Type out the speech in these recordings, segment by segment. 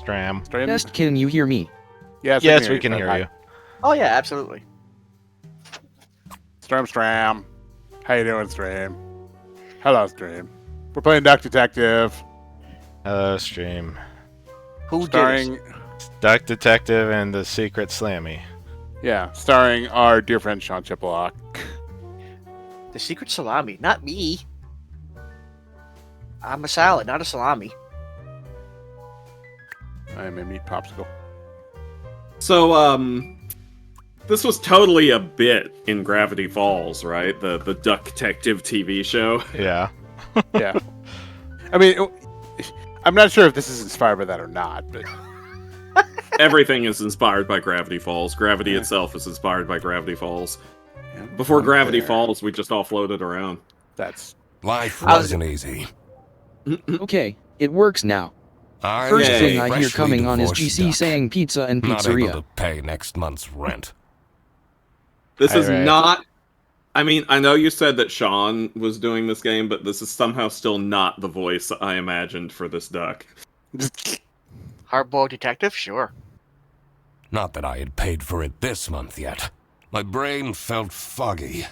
Stram. Test, can you hear me? Yes, we can hear you. Oh yeah, absolutely. Stram. How you doing, Stram? Hello, Stram. We're playing Duck Detective. Hello, Stream. Who Starring, did it? Duck Detective and the Secret Slammy. yeah, starring our dear friend Sean Chippelock. The secret salami, not me. I'm a salad, not a salami. I am a meat popsicle. So, this was totally a bit in Gravity Falls, right? The Duck Detective TV show. Yeah. Yeah. I mean, I'm not sure if this is inspired by that or not, but Everything is inspired by Gravity Falls. Gravity itself is inspired by Gravity Falls. yeah, Before I'm Gravity there. Falls, we just all floated around. That's Life I was- wasn't easy. Okay, it works now. I'm First Yay. thing I hear freshly coming on is divorced GC duck, saying pizza and not able pizzeria. to pay next month's rent. This is Alright. not... I mean, I know you said that Sean was doing this game, but this is somehow still not the voice I imagined for this duck. Hardboiled detective, sure. Not that I had paid for it this month yet. My brain felt foggy,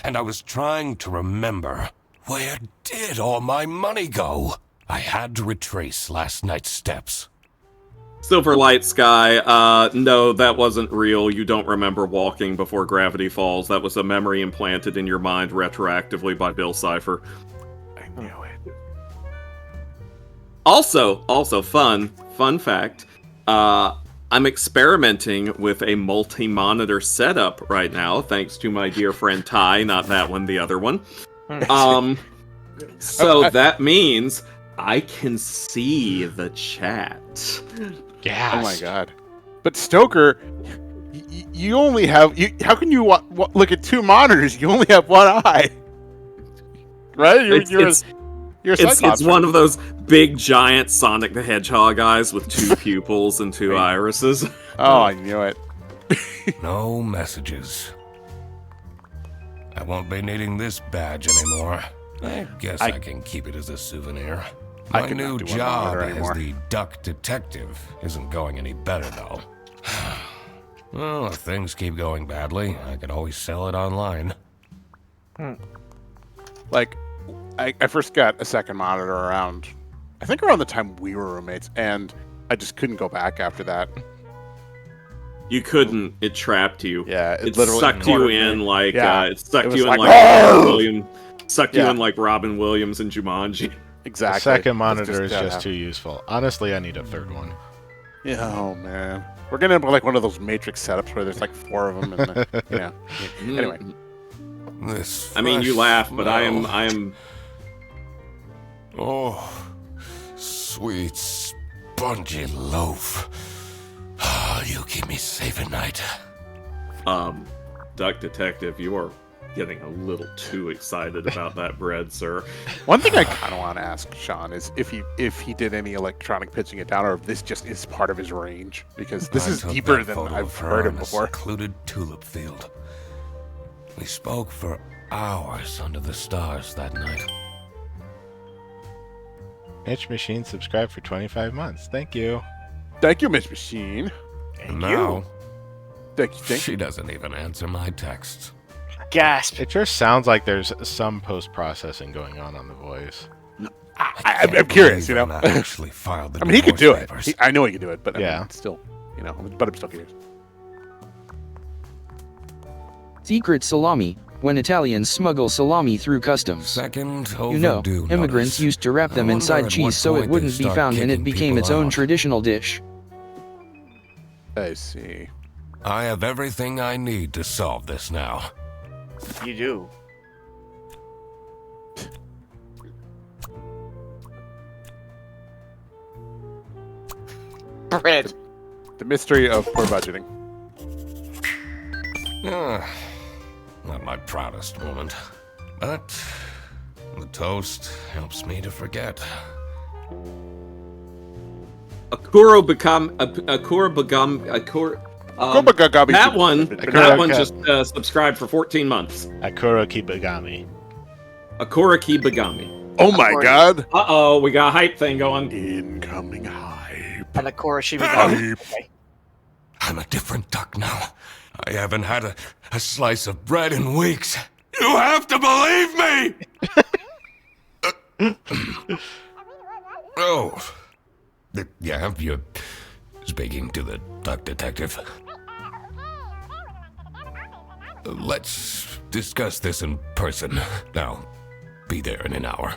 and I was trying to remember, where did all my money go? I had to retrace last night's steps. Silverlight Sky, no, that wasn't real. You don't remember walking before Gravity Falls. That was a memory implanted in your mind retroactively by Bill Cipher. I knew it. Also fun fact, I'm experimenting with a multi-monitor setup right now, thanks to my dear friend Ty, not that one, the other one. So that means I can see the chat. Yes. Oh my god. But Stoker, you only have... how can you look at two monitors? You only have one eye. Right? You're a It's Cyclops, one right? of those big, giant Sonic the Hedgehog eyes with two pupils and two irises. Oh, I knew it. No messages. I won't be needing this badge anymore. I guess I can keep it as a souvenir. I My could not new do one job monitor as anymore. the Duck Detective isn't going any better, though. Well, if things keep going badly, I can always sell it online. Like, I first got a second monitor around the time we were roommates, and I just couldn't go back after that. You couldn't. It trapped you. Yeah, It literally sucked you cornered in me. like Yeah. it sucked It was you in like, like "Arrgh!" Robin Williams. Sucked you Yeah. in like Robin Williams and Jumanji. Exactly. The second It's monitor is that just happened. too useful. Honestly, I need a third one. Yeah, oh man, we're gonna have like one of those Matrix setups where there's like 4 of them. And Anyway. This. I mean, you fresh laugh, but I smell. am. Oh, sweet, spongy loaf. You keep me safe at night. Duck Detective, you are getting a little too excited about that bread, sir. One thing I kind of want to ask Sean is if he did any electronic pitching it down, or if this just is part of his range, because this I is took deeper that than photo I've of her heard him in a before. secluded tulip field. We spoke for hours under the stars that night. Mitch Machine subscribed for 25 months. Thank you. Thank you, Miss Machine. And now, Thank you. she doesn't even answer my texts. Gasp. It just sounds like there's some post-processing going on the voice. I'm Can't curious, believe you know. I'm not actually filed the I mean, he could do divorce it. papers. I know he could do it, but I Yeah. mean, still, but I'm still curious. Secret salami, when Italians smuggle salami through customs. Second You know, overdue immigrants notice. used to wrap I them wonder inside at cheese what so it point they wouldn't be start found and it kicking became people its own out. traditional dish. I see. I have everything I need to solve this now. You do. Bread. The mystery of poor budgeting. Not my proudest moment, but the toast helps me to forget. Akuro become Akura begum Akura. Gobagabi. That one Akura just subscribed for 14 months. Akura Kibagami. Akura Kibagami. Oh my course. god! Uh-oh, we got a hype thing going. Incoming hype. And of course, she Hype. okay. I'm a different duck now. I haven't had a slice of bread in weeks. You have to believe me! Oh. Yeah, you're speaking to the duck detective. Let's discuss this in person. I'll be there in an hour.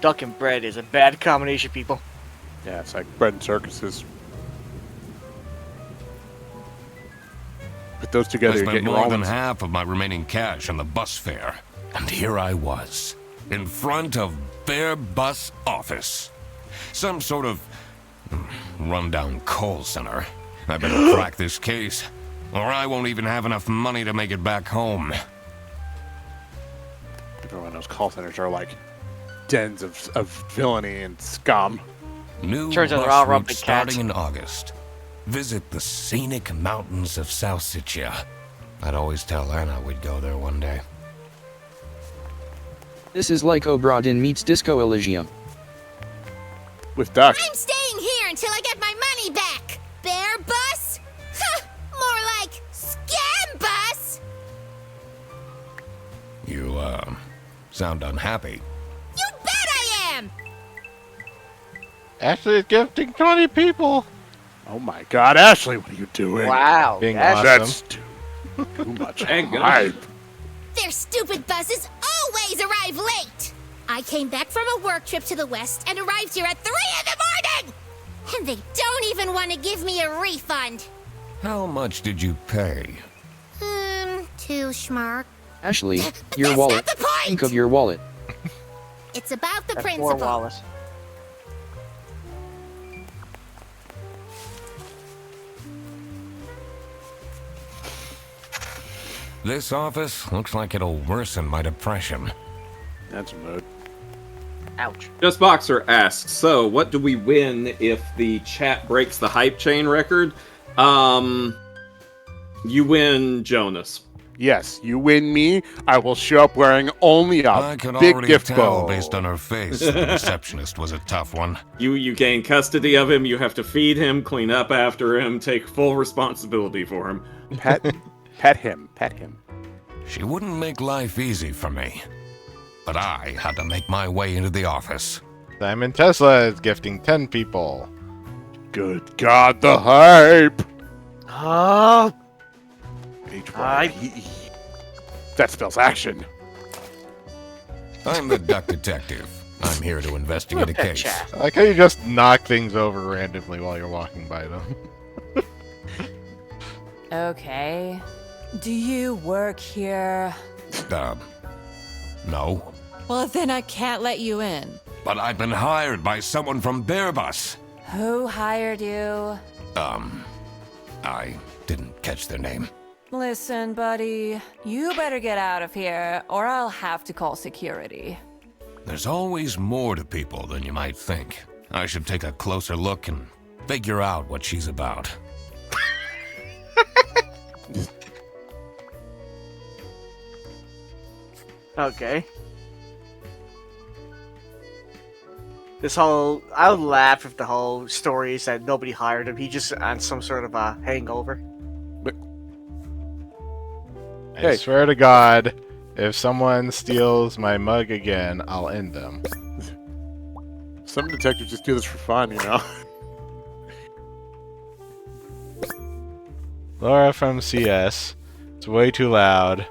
Duck and bread is a bad combination, people. Yeah, it's like bread and circuses. Put those I together, you spent get your more than almonds. half of my remaining cash on the bus fare. And here I was, in front of their bus office. Some sort of rundown call center. I better crack this case, or I won't even have enough money to make it back home. Everyone knows call centers are like dens of villainy and scum. New Turns out bus they're all route rubbing starting cats. in August. Visit the scenic mountains of South Sitia. I'd always tell Anna we'd go there one day. This is like Obradin meets Disco Elysium. With ducks. I'm staying here until I get my money back. Bear bus? Huh, more like scam bus. You, sound unhappy. You bet I am. Ashley is gifting 20 people. Oh my god, Ashley, what are you doing? Wow. Being that's- awesome. That's too much Thank God. hype. Their stupid buses always arrive late. I came back from a work trip to the west and arrived here at 3 in the morning. And they don't even want to give me a refund. How much did you pay? Too schmark. Ashley, your That's wallet. not the point. Think of your wallet. It's about the That's principle. more Wallace. This office looks like it'll worsen my depression. That's a mood. Ouch. Just Boxer asks, so what do we win if the chat breaks the hype chain record? You win Jonas. Yes, you win me. I will show up wearing only a I can big already gift tell bow. based on her face the receptionist was a tough one. You gain custody of him, you have to feed him, clean up after him, take full responsibility for him. Pet him. She wouldn't make life easy for me. But I had to make my way into the office. Simon Tesla is gifting 10 people. Good God, the hype. Oh, H-Y-P-E. That spells action. I'm the duck detective. I'm here to investigate a pet case. chat. I like how you just knock things over randomly while you're walking by them. Okay. Do you work here? No. Well, then I can't let you in. But I've been hired by someone from Bearbus. Who hired you? I didn't catch their name. Listen, buddy. You better get out of here, or I'll have to call security. There's always more to people than you might think. I should take a closer look and figure out what she's about. Okay. I would laugh if the whole story is that nobody hired him. He just on some sort of a hangover. I Hey. swear to God, if someone steals my mug again, I'll end them. Some detectives just do this for fun, you know? Laura from CS. It's way too loud.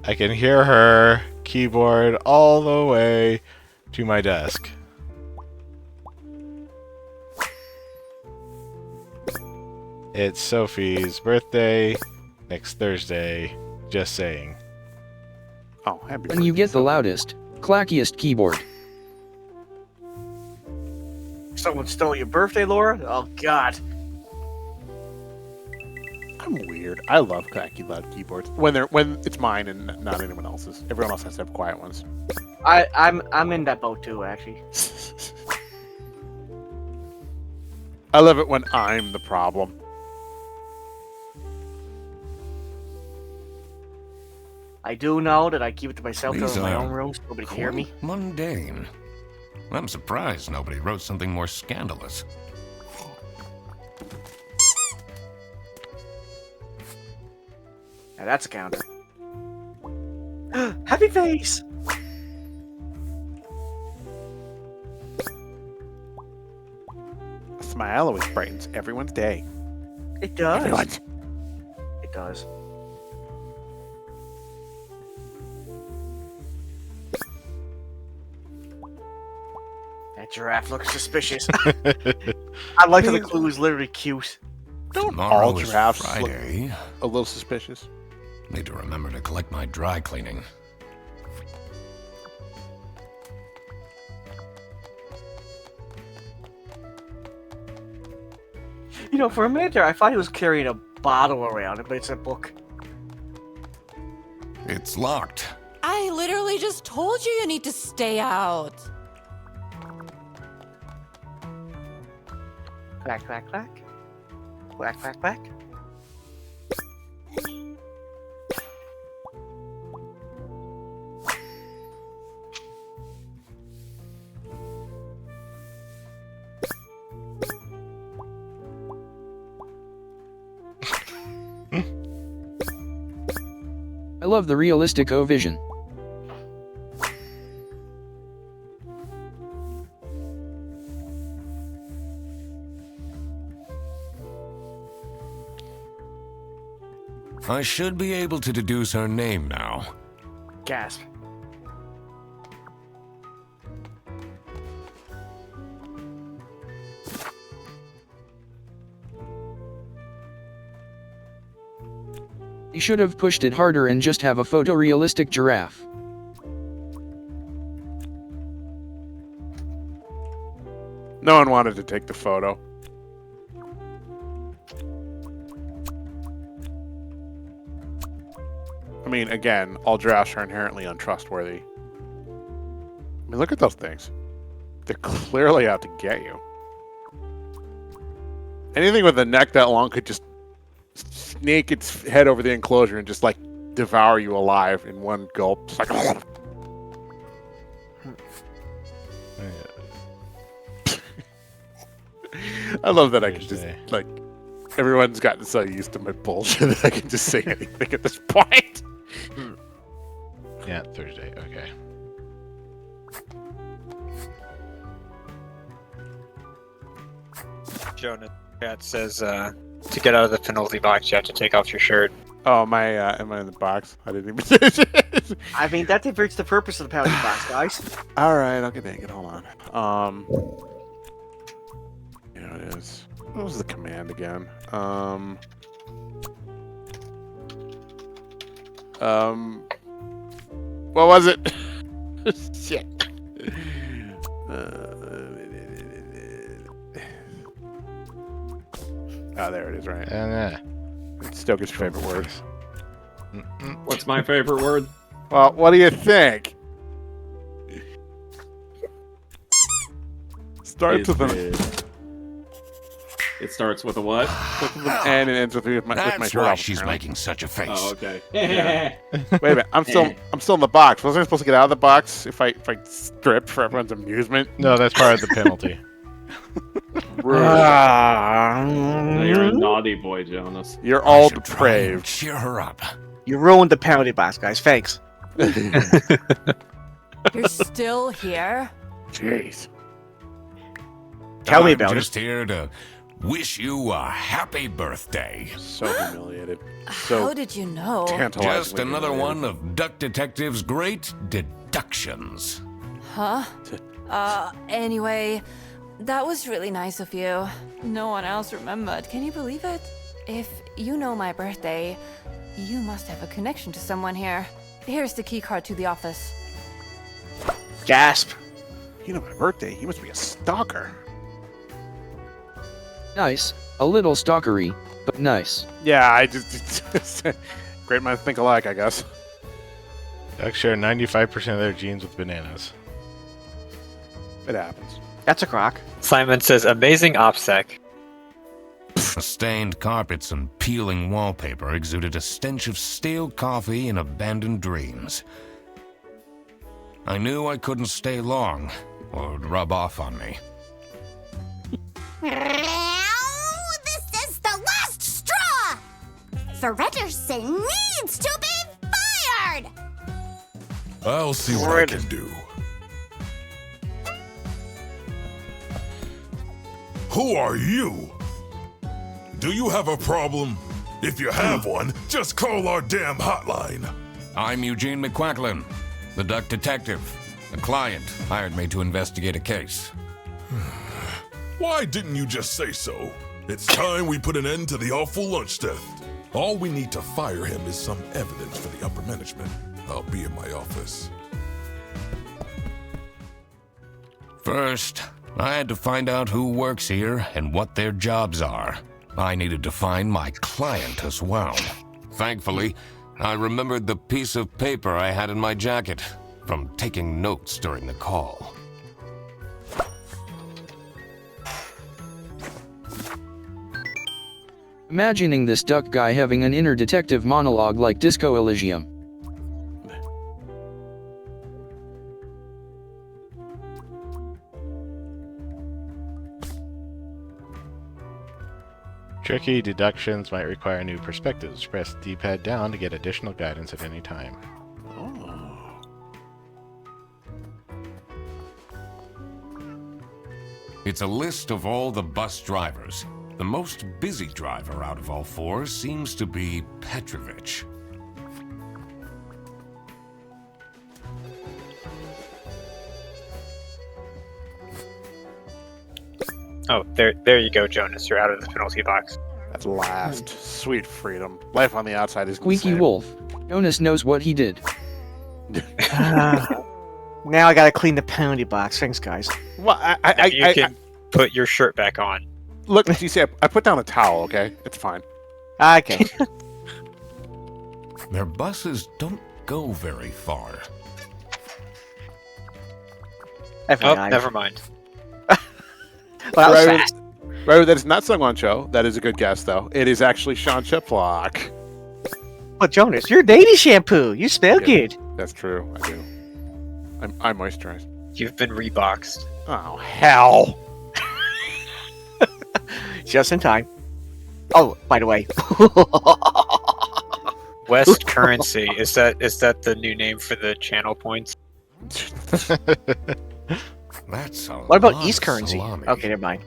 I can hear her keyboard all the way to my desk. It's Sophie's birthday next Thursday. Just saying. Oh, happy When you get the loudest, clackiest keyboard. Someone stole your birthday, Laura? Oh, God. I'm weird. I love clacky loud keyboards. When it's mine and not anyone else's. Everyone else has to have quiet ones. I'm in that boat too, actually. I love it when I'm the problem. I do know that I keep it to myself These in my are own room so nobody can hear me. quite mundane. I'm surprised nobody wrote something more scandalous. Now that's a counter. Happy face! A smile always brightens everyone's day. It does. Everyone's. It does. That giraffe looks suspicious. I like how the clue is literally cute. Don't Tomorrow all is giraffes look Friday. a little suspicious? Need to remember to collect my dry cleaning. You know, for a minute there, I thought he was carrying a bottle around it, but it's a book. It's locked. I literally just told you you need to stay out. Quack, quack, quack. Quack, quack, quack. I love the realistic O-Vision. I should be able to deduce her name now. Gasp. They should have pushed it harder and just have a photorealistic giraffe. No one wanted to take the photo. I mean, again, all giraffes are inherently untrustworthy. I mean, look at those things. They're clearly out to get you. Anything with a neck that long could just snake its head over the enclosure and just, like, devour you alive in one gulp. Just like... I love that I can just, like, everyone's gotten so used to my bullshit that I can just say anything at this point. Yeah, Thursday. Okay. Jonah chat says to get out of the penalty box, you have to take off your shirt. Oh, am I in the box? I didn't even say it. I mean, that defeats the purpose of the penalty box, guys. All right, okay, dang it. Hold on. Here it is. What was the command again? What was it? Shit. Oh, there it is, right? It's Stoker's favorite word. What's my favorite word? Well, what do you think? Starts with an It starts with a what? N and ends with my That's shirt why off, she's apparently. making such a face. Oh, okay. Wait a minute, I'm still in the box. Wasn't I supposed to get out of the box if I stripped for everyone's amusement? No, that's part of the penalty. No, you're a naughty boy, Jonas. You're I all should try and depraved. cheer her up. You ruined the penalty box, guys. Thanks. You're still here? Jeez. Tell me I'm about just here to wish you a happy birthday. So humiliated. How So did you know? tantalizingly Just another humiliated. one of Duck Detective's great deductions. Huh? Anyway, that was really nice of you. No one else remembered. Can you believe it? If you know my birthday, you must have a connection to someone here. Here's the keycard to the office. Gasp. You know my birthday. He must be a stalker. Nice. A little stalkery, but nice. Yeah, I just great minds think alike, I guess. Ducks share 95% of their genes with bananas. It happens. That's a crock. Simon says, amazing OPSEC. The stained carpets and peeling wallpaper exuded a stench of stale coffee and abandoned dreams. I knew I couldn't stay long, or it would rub off on me. This is the last straw! Fredderson needs to be fired! I'll see what I can do. Who are you? Do you have a problem? If you have one, just call our damn hotline. I'm Eugene McQuacklin, the duck detective. A client hired me to investigate a case. Why didn't you just say so? It's time we put an end to the awful lunch theft. All we need to fire him is some evidence for the upper management. I'll be in my office. First, I had to find out who works here and what their jobs are. I needed to find my client as well. Thankfully, I remembered the piece of paper I had in my jacket from taking notes during the call. Imagining this duck guy having an inner detective monologue like Disco Elysium. Tricky deductions might require new perspectives. Press D-pad down to get additional guidance at any time. It's a list of all the bus drivers. The most busy driver out of all four seems to be Petrovich. Oh, there you go, Jonas. You're out of the penalty box. At last. Sweet freedom. Life on the outside is Squeaky insane. Wolf. Jonas knows what he did. Now I gotta clean the penalty box. Thanks, guys. Well, You can put your shirt back on. look, you see, I put down a towel, okay? It's fine. Okay. Their buses don't go very far. Oh, FYI. never mind. Well, that was Right, fast. right, that is not Sung On Cho. That is a good guess, though. It is actually Sean Chiplock. But Jonas, you're baby shampoo. You smell Yeah. good. That's true. I do. I moisturize. You've been reboxed. Oh, hell. Just in time. Oh, by the way. West Currency, is that the new name for the channel points? That's a What about lot East of Currency? salami. Okay, never mind.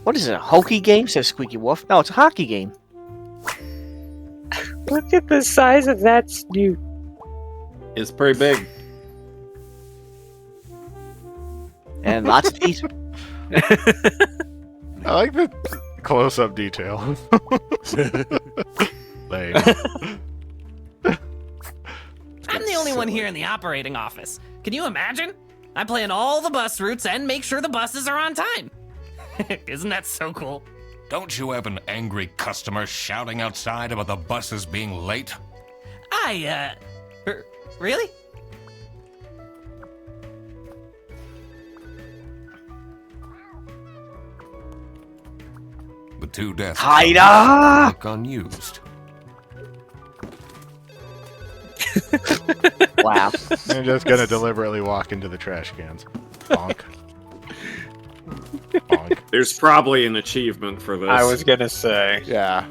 What is it, a hokey game? Says Squeaky Wolf. No, it's a hockey game. Look at the size of that snoot. It's pretty big. And lots of teeth. I like the close-up detail. Lame. I'm the only one here in the operating office. Can you imagine? I plan all the bus routes and make sure the buses are on time. Isn't that so cool? Don't you have an angry customer shouting outside about the buses being late? Really? The two desks Haida! look unused. Wow. I'm just gonna deliberately walk into the trash cans. Bonk. Bonk. There's probably an achievement for this. I was gonna say. Yeah.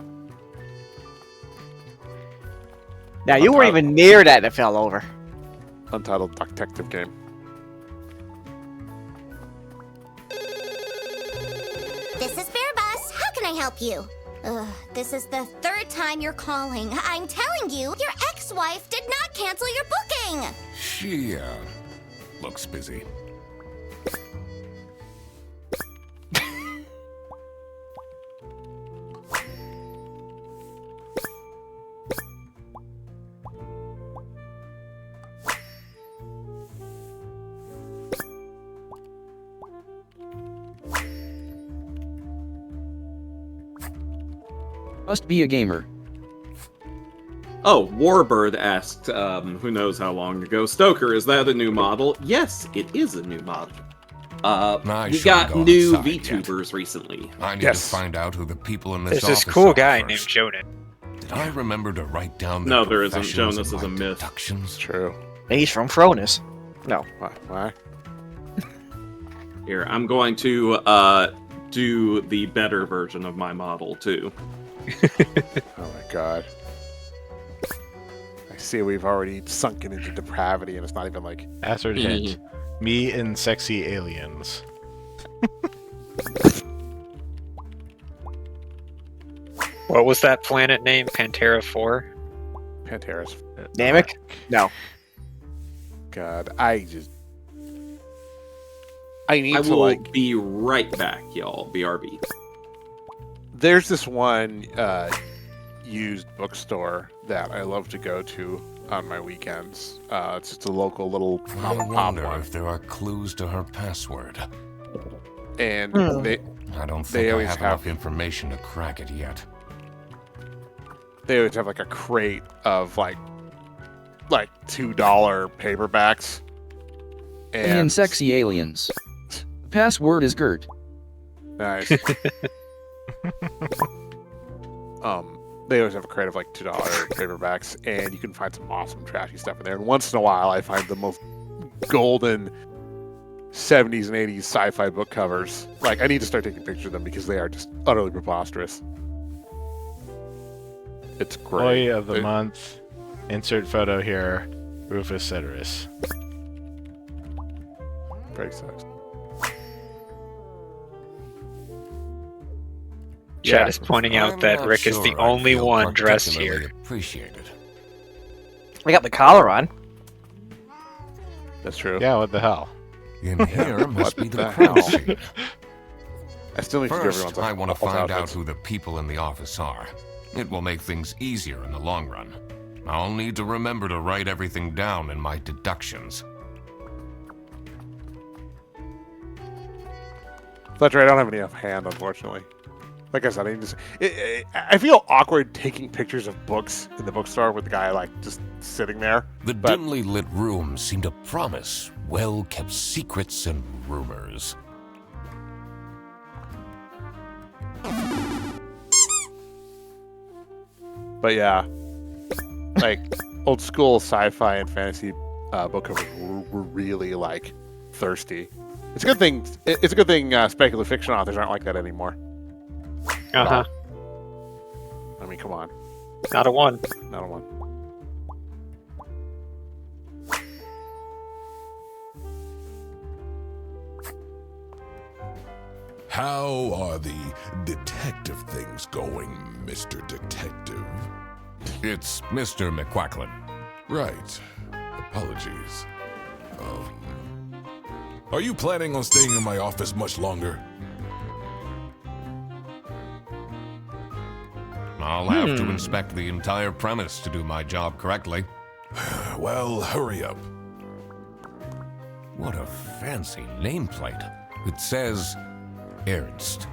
Now, you weren't even near that and it fell over. Untitled detective game. This is Bear Bus. How can I help you? This is the third time you're calling. I'm telling you, your ex-wife did not cancel your booking. She, looks busy. Must be a gamer. Oh, Warbird asked, who knows how long ago, Stoker, is that a new model? Yes, it is a new model. We got shouldn't go new outside yet. VTubers recently. I need to find out who the people in this There's office this cool are guy first. named Jonas. Did I remember to write down No, their there isn't. professions Jonas and is a my myth. deductions? True. He's from Fronus. No. Why? Here, I'm going to do the better version of my model, too. Oh my god. I see we've already sunken into depravity and it's not even like... Hazard hint. Me and sexy aliens. What was that planet name? Pantera 4? Pantera's... Namek? No. God, I need I to, will like... be right back, y'all. BRB. There's this one used bookstore that I love to go to on my weekends. It's just a local little I mom and pop wonder one. if there are clues to her password. And they I don't they think I always have have- enough information to crack it yet. they always have like a crate of like $2 paperbacks. And sexy aliens. Password is Gert. Nice. They always have a crate of like $2 paperbacks, and you can find some awesome trashy stuff in there. And once in a while, I find the most golden 70s and 80s sci-fi book covers. Like, I need to start taking pictures of them because they are just utterly preposterous. It's great. Boy of the month. Insert photo here. Rufus Ceteris. Very sucks. Chad is pointing out I'm that not Rick is sure the I'd only feel one dressed particularly here. Appreciated. I got the collar on. That's true. Yeah, what the hell? In here must be the the crime hell? scene. I still need to do First, everyone's I want to false find out outfits. who the people in the office are. It will make things easier in the long run. I'll need to remember to write everything down in my deductions. That's right, I don't have any offhand, unfortunately. Like I said, I feel awkward taking pictures of books in the bookstore with the guy, like, just sitting there. The But- dimly lit rooms seem to promise well-kept secrets and rumors. But yeah, like, old school sci-fi and fantasy book covers were really, like, thirsty. It's a good thing. It's a good thing speculative fiction authors aren't like that anymore. Uh-huh. I mean, come on, Not a one. not a one. How are the detective things going, Mr. Detective? It's Mr. McQuacklin. Right. Apologies. Are you planning on staying in my office much longer? I'll have to inspect the entire premise to do my job correctly. Well, hurry up. What a fancy nameplate. It says Ernst.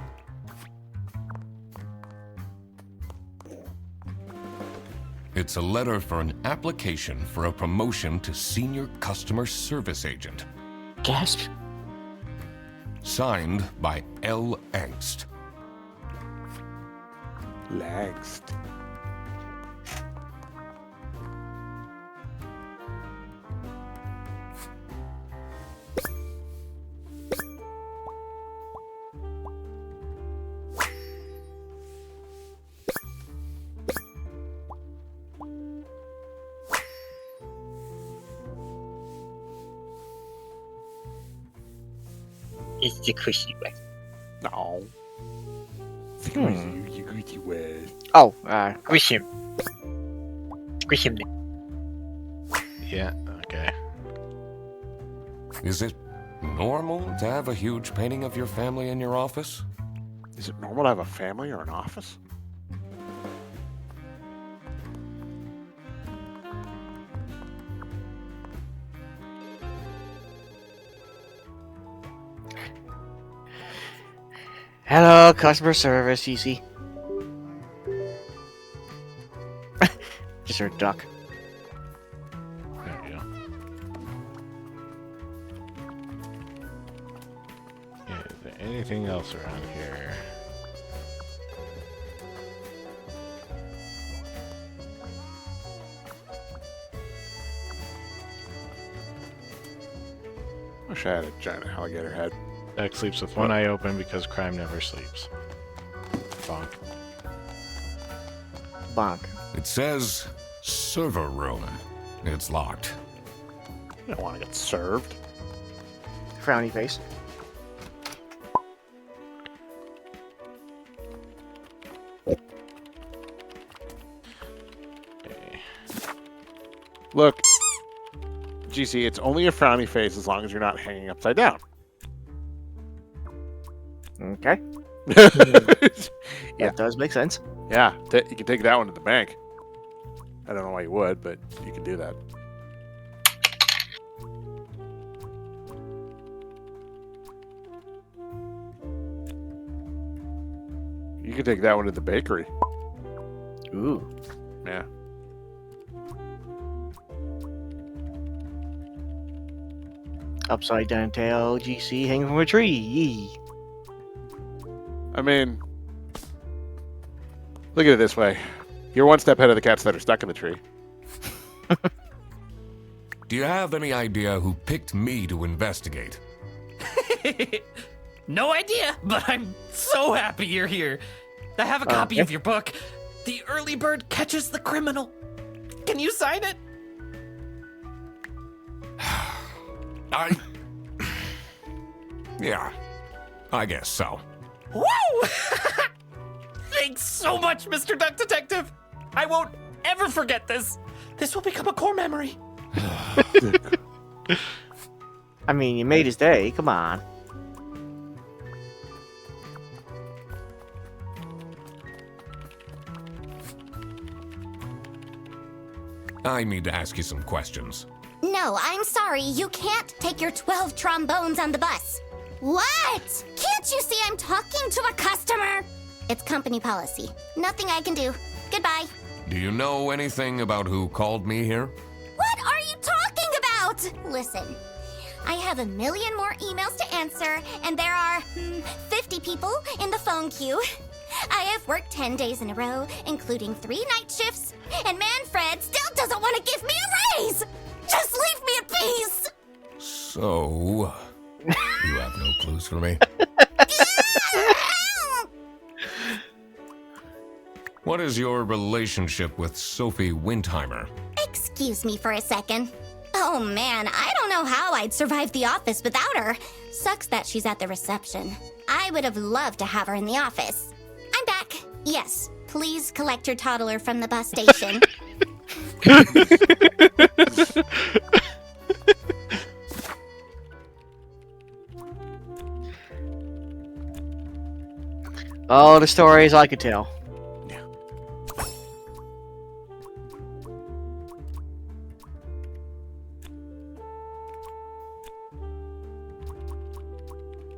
It's a letter for an application for a promotion to senior customer service agent. Gasp. Signed by L. Angst. Langst. It's the cushy way. No. You greedy way. Oh, Squish him. Squish him. Yeah, okay. Is it normal to have a huge painting of your family in your office? Is it normal to have a family or an office? hello, customer service, easy. Just heard duck. There you go. Yeah, is there anything else around here? Wish I had a giant alligator head. Jack sleeps with one eye open because crime never sleeps. Bonk. Bonk. It says server room. It's locked. You don't want to get served. Frowny face. Okay. Look, GC, it's only a frowny face as long as you're not hanging upside down. Okay. Yeah, That does make sense. yeah. You can take that one to the bank. I don't know why you would, but you can do that. You can take that one to the bakery. Ooh. Yeah. Upside down tail, GC hanging from a tree. Yee. I mean, look at it this way. You're one step ahead of the cats that are stuck in the tree. Do you have any idea who picked me to investigate? No idea, but I'm so happy you're here. I have a copy of your book. The Early Bird Catches the Criminal. Can you sign it? Yeah, I guess so. Woo! Thanks so much, Mr. Duck Detective. I won't ever forget this. This will become a core memory. I mean, you made his day. Come on. I need to ask you some questions. No, I'm sorry. You can't take your 12 trombones on the bus. What? Can't you see I'm talking to a customer? It's company policy. Nothing I can do. Goodbye. Do you know anything about who called me here? What are you talking about? Listen, I have a million more emails to answer, and there are 50 people in the phone queue. I have worked 10 days in a row, including 3 night shifts, and Manfred still doesn't want to give me a raise! Just leave me in peace! So, you have no clues for me? What is your relationship with Sophie Windheimer? Excuse me for a second. Oh man, I don't know how I'd survive the office without her. Sucks that she's at the reception. I would have loved to have her in the office. I'm back. Yes, please collect your toddler from the bus station. All the stories I could tell.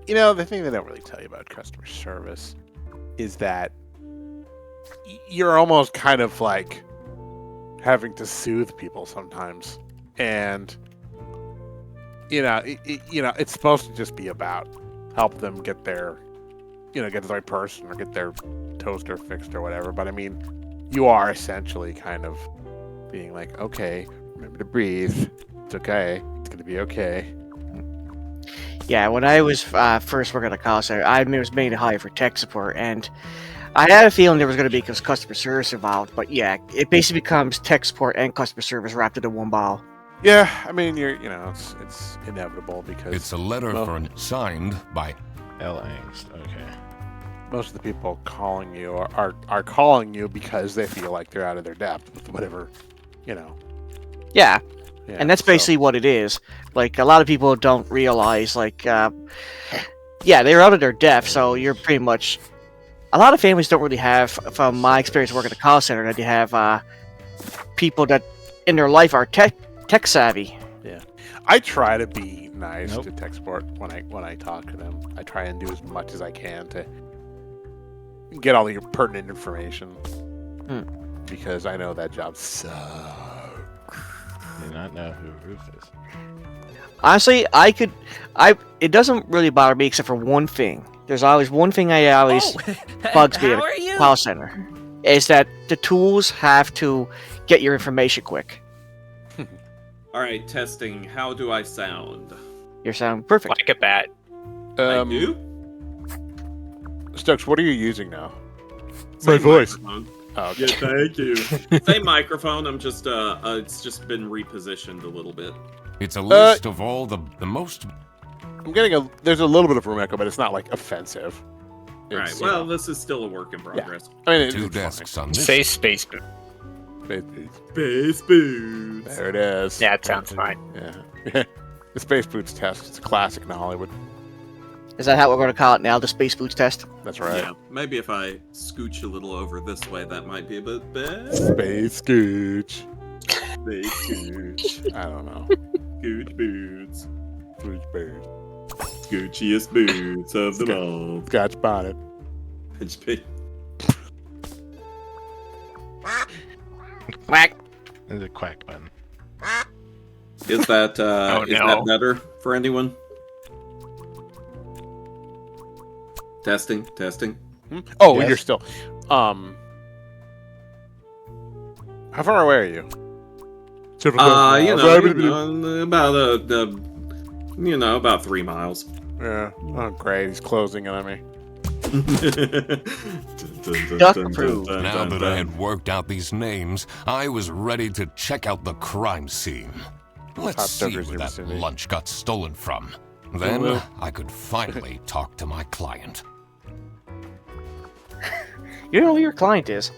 You know, the thing they don't really tell you about customer service is that you're almost kind of like having to soothe people sometimes. And, it's supposed to just be about help them get their, get the right person or get their toaster fixed or whatever. But I mean, you are essentially kind of being like, okay, remember to breathe. It's okay. It's going to be okay. Yeah, when I was first working at a call center, I was mainly hired for tech support, and I had a feeling there was going to be customer service involved. But yeah, it basically becomes tech support and customer service wrapped into one ball. Yeah, I mean, it's inevitable because It's a letter signed by L. Angst. Okay. most of the people calling you are calling you because they feel like they're out of their depth with whatever, Yeah. Yeah, And that's basically what it is. Like, a lot of people don't realize, yeah, they're out of their depth, so you're pretty much... A lot of families don't really have, from my experience working at a call center, that they have people that in their life are tech savvy. Yeah. I try to be nice to tech support when I talk to them. I try and do as much as I can to get all your pertinent information. because I know that job sucks. I do not know who Roof is. Honestly, it doesn't really bother me except for one thing. There's always one thing I always bugs me at How are a you? call center. Is that the tools have to get your information quick. All right, testing. How do I sound? You sound perfect. Like a bat. I do? Stokes, what are you using now? Same My voice. microphone. Oh, okay. Yeah, thank you. Same microphone. I'm just it's just been repositioned a little bit. It's a list of all the most... I'm getting there's a little bit of room echo, but it's not like offensive. All right. Well, this is still a work in progress. I mean, two desks on this. Say space boot. Space boots. Space boots. There it is. Yeah, it sounds fine. Yeah. The Space Boots test. It's a classic in Hollywood. Is that how we're going to call it now? The Space Boots test? That's right. Yeah. Maybe if I scooch a little over this way, that might be a bit better. Space Scooch. Space scooch. I don't know. Scooch boots. Scooch boots. Scoochiest boots of them all. Scotch bonnet. Quack. There's a quack button. Is that is that better for anyone? Testing. Oh, Yes. you're still. How far away are you? About 3 miles. Yeah. Oh, great. He's closing on me. Duck Croo. Now that I had worked out these names, I was ready to check out the crime scene. Let's Hot see Stokers where that University. lunch got stolen from. Then I could finally talk to my client. You know who your client is.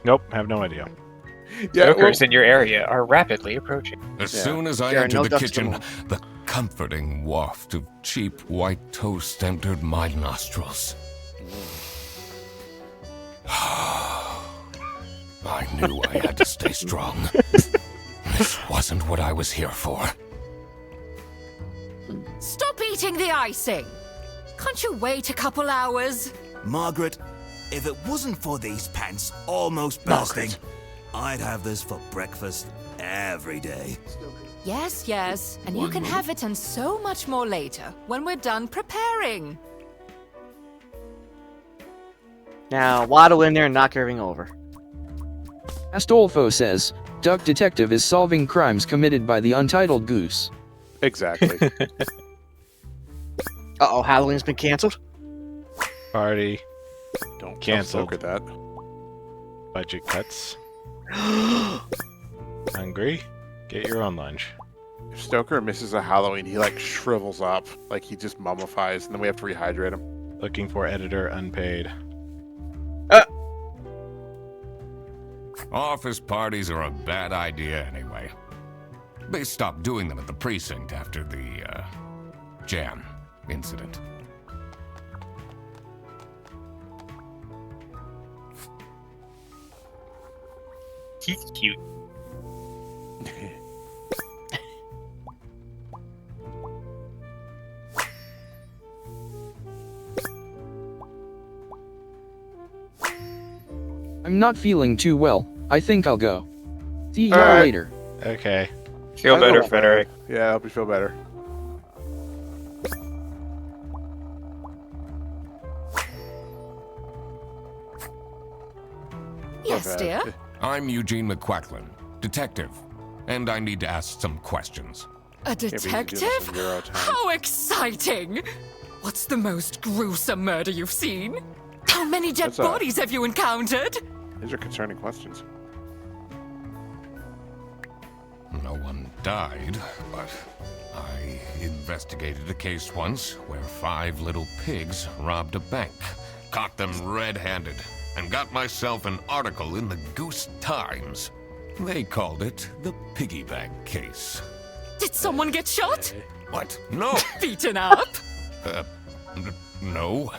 Nope, have no idea. Yeah, Jokers in your area are rapidly approaching. As soon as I There are entered no the ducks kitchen, to the comforting waft of cheap white toast entered my nostrils. I knew I had to stay strong. This wasn't what I was here for. Stop eating the icing! Can't you wait a couple hours? Margaret, if it wasn't for these pants almost bursting, I'd have this for breakfast every day. Yes, and you can have it and so much more later, when we're done preparing. Now, waddle in there and knock everything over. Astolfo says, Duck Detective is solving crimes committed by the Untitled Goose. Exactly. Uh-oh, Halloween's been canceled? Party. Don't Canceled. Stoker that. Budget cuts. Hungry? Get your own lunch. If Stoker misses a Halloween, he like shrivels up, like he just mummifies, and then we have to rehydrate him. Looking for editor unpaid. Office parties are a bad idea anyway. They stopped doing them at the precinct after the, jam incident. He's cute. I'm not feeling too well. I think I'll go. See y'all Alright. later. Okay. Feel I better, feel Frederick. Yeah, I hope you feel better. Yes, bad. dear. I'm Eugene McQuacklin, detective, and I need to ask some questions. A Can't believe you do detective? this in Euro time. How exciting! What's the most gruesome murder you've seen? How many dead That's bodies have you encountered? These are concerning questions. No one died, but I investigated a case once where 5 little pigs robbed a bank, caught them red-handed, and got myself an article in the Goose Times. They called it the piggy bank case. Did someone get shot? What? No! Beaten up? No.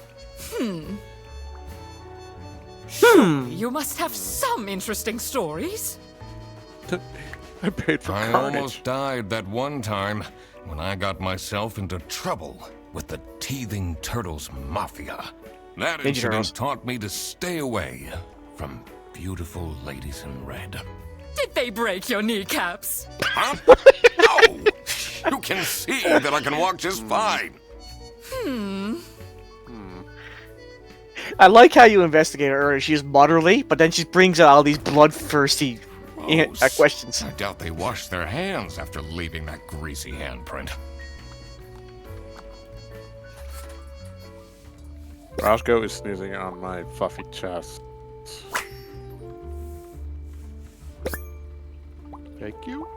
You must have some interesting stories. I paid for I carnage. almost died that one time when I got myself into trouble with the Teething Turtles Mafia. That Ninja incident Turtles. taught me to stay away from beautiful ladies in red. Did they break your kneecaps? Huh? No! You can see that I can walk just fine. I like how you investigate her earlier. She's motherly, but then she brings out all these bloodthirsty questions. I doubt they washed their hands after leaving that greasy handprint. Roscoe is snoozing on my fluffy chest. Thank you.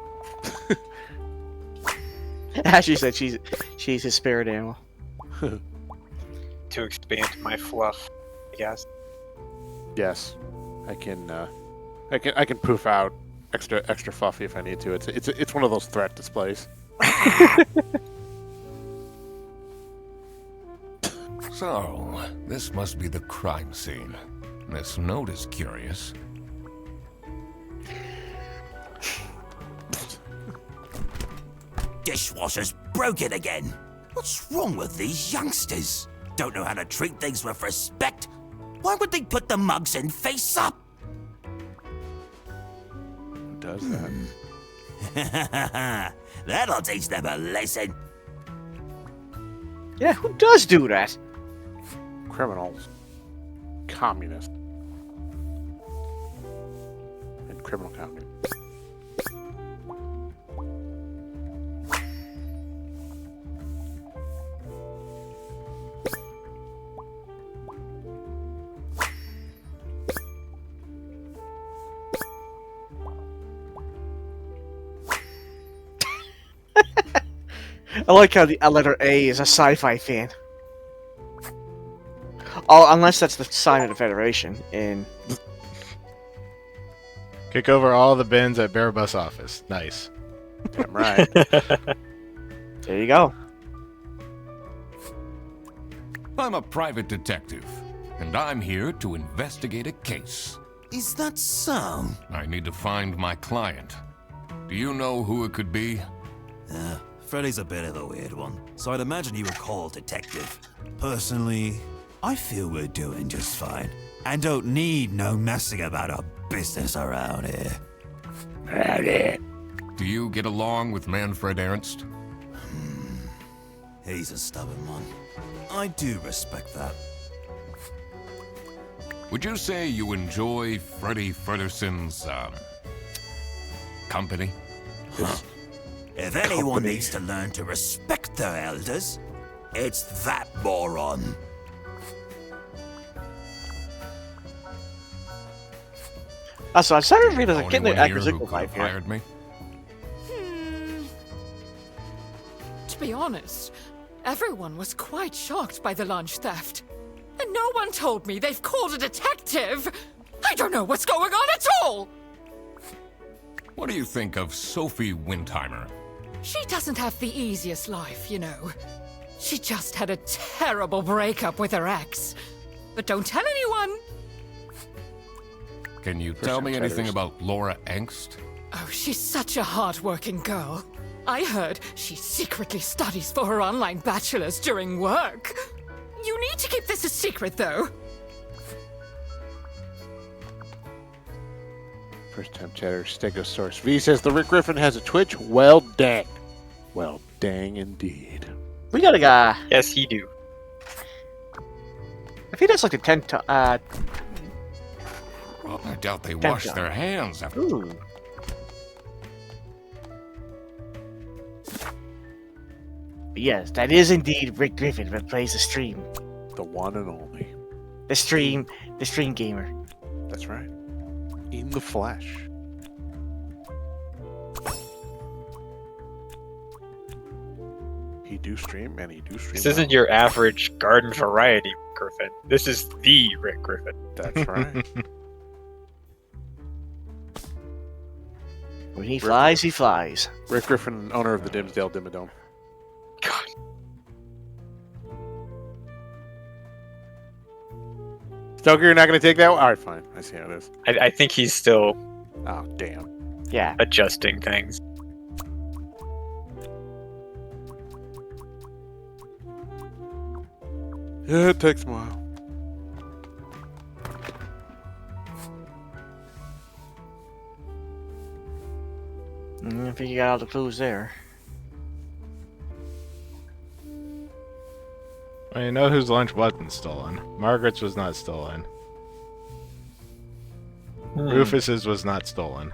As she said, she's his spirit animal. To expand my fluff, I guess. Yes, I can poof out extra fluffy if I need to. It's one of those threat displays. So, this must be the crime scene. This note is curious. Dishwasher's broken again. What's wrong with these youngsters? Don't know how to treat things with respect? Why would they put the mugs in face up? Who does that? That'll teach them a lesson. Yeah, who does do that? Criminals. Communists. And criminal communists. I like how the letter A is a sci-fi fan. Oh, unless that's the sign of the Federation. And Kick over all the bins at Bear Bus office. Nice. Damn right. there you go. I'm a private detective, and I'm here to investigate a case. Is that so? I need to find my client. Do you know who it could be? Freddy's a bit of a weird one, so I'd imagine you would call detective. Personally, I feel we're doing just fine, and don't need no messing about our business around here. Do you get along with Manfred Ernst? He's a stubborn one. I do respect that. Would you say you enjoy Freddy Fredderson's, company? If anyone needs to learn to respect their elders, it's that moron. Also, I started reading Know a getting the anyone here who acquisition could have vibe here. hired me? To be honest, everyone was quite shocked by the lunch theft. And no one told me they've called a detective! I don't know what's going on at all! What do you think of Sophie Windheimer? She doesn't have the easiest life, you know. She just had a terrible breakup with her ex. But don't tell anyone! Can you tell me anything about Laura Angst? Oh, she's such a hard-working girl. I heard she secretly studies for her online bachelor's during work. You need to keep this a secret, though. First time chatter, Stegosaurus V says the Rick Griffin has a Twitch. Well, dang. Well, dang indeed. We got a guy. Yes, he do. If he does like a 10 Well, I doubt they Ten wash times. their hands after. Ooh. Yes, that is indeed Rick Griffin that plays the stream. The one and only. The stream gamer. That's right. In the flesh. He do stream, and he do stream. This isn't your average garden variety Griffin. This is the Rick Griffin. That's right. When he flies, he flies. Rick Griffin, owner of the Dimsdale Dimmadome. God. Stoker, you're not going to take that one? Alright, fine. I see how it is. I think he's still Oh, damn. Yeah. adjusting things. Yeah, it takes a while. I think you got all the clues there. I know whose lunch wasn't stolen. Margaret's was not stolen. Rufus's was not stolen.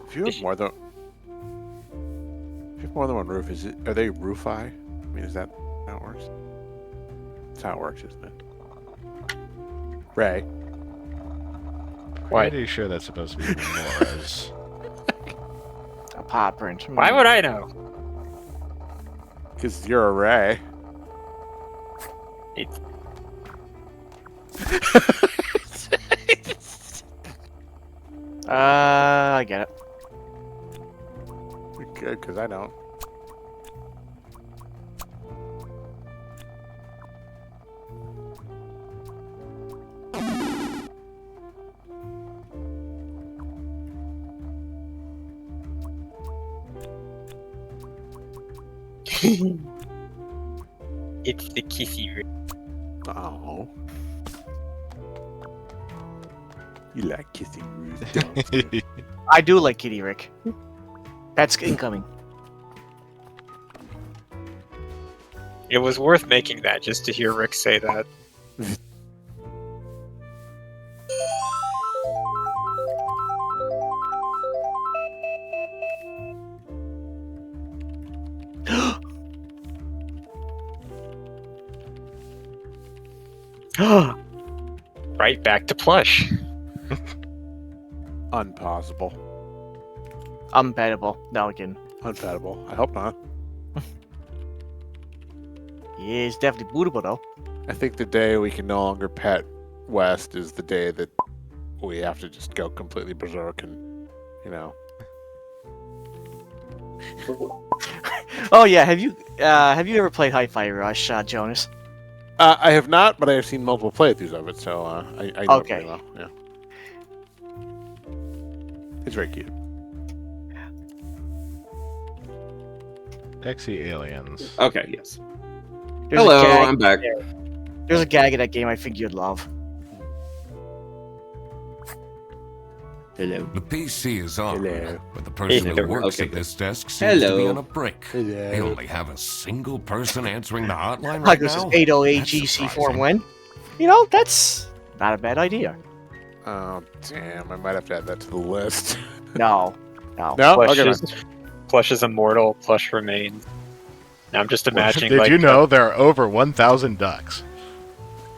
If you have more than one roof, are they roofi? I mean, is that how it works? That's how it works, isn't it? Ray. Pretty sure that's supposed to be Laura's. A paw print. Why would I know? Because you're a Ray. I get it. Good, because I don't. It's the kissy ring. Oh. You like kissing Ruth, don't you? I do like Kitty Rick. That's incoming. It was worth making that just to hear Rick say that. Right back to plush. Unpossible. Unbettable. No, again. Unbettable. I hope not. Yeah, it's definitely bootable though. I think the day we can no longer pet West is the day that we have to just go completely berserk and, you know. Oh yeah, have you ever played Hi-Fi Rush, Jonas? I have not, but I have seen multiple playthroughs of it, so I know it Okay. very well. Yeah. It's very cute. Sexy aliens. Okay, yes. There's a Hello, gag I'm back. there. There's a gag in that game I think you'd love. Hello. The PC is on, Hello. but the person Hello. who works Okay, at this desk seems to be Hello. on a break. Hello. They only have a single person answering the hotline Like right this is now. 808 That's GC surprising. form win. You know, that's not a bad idea. Oh, damn. I might have to add that to the list. No. No. No? Plush, Okay, is, plush is immortal. Plush remains. Now I'm just imagining. Did like, you know there are over 1,000 ducks?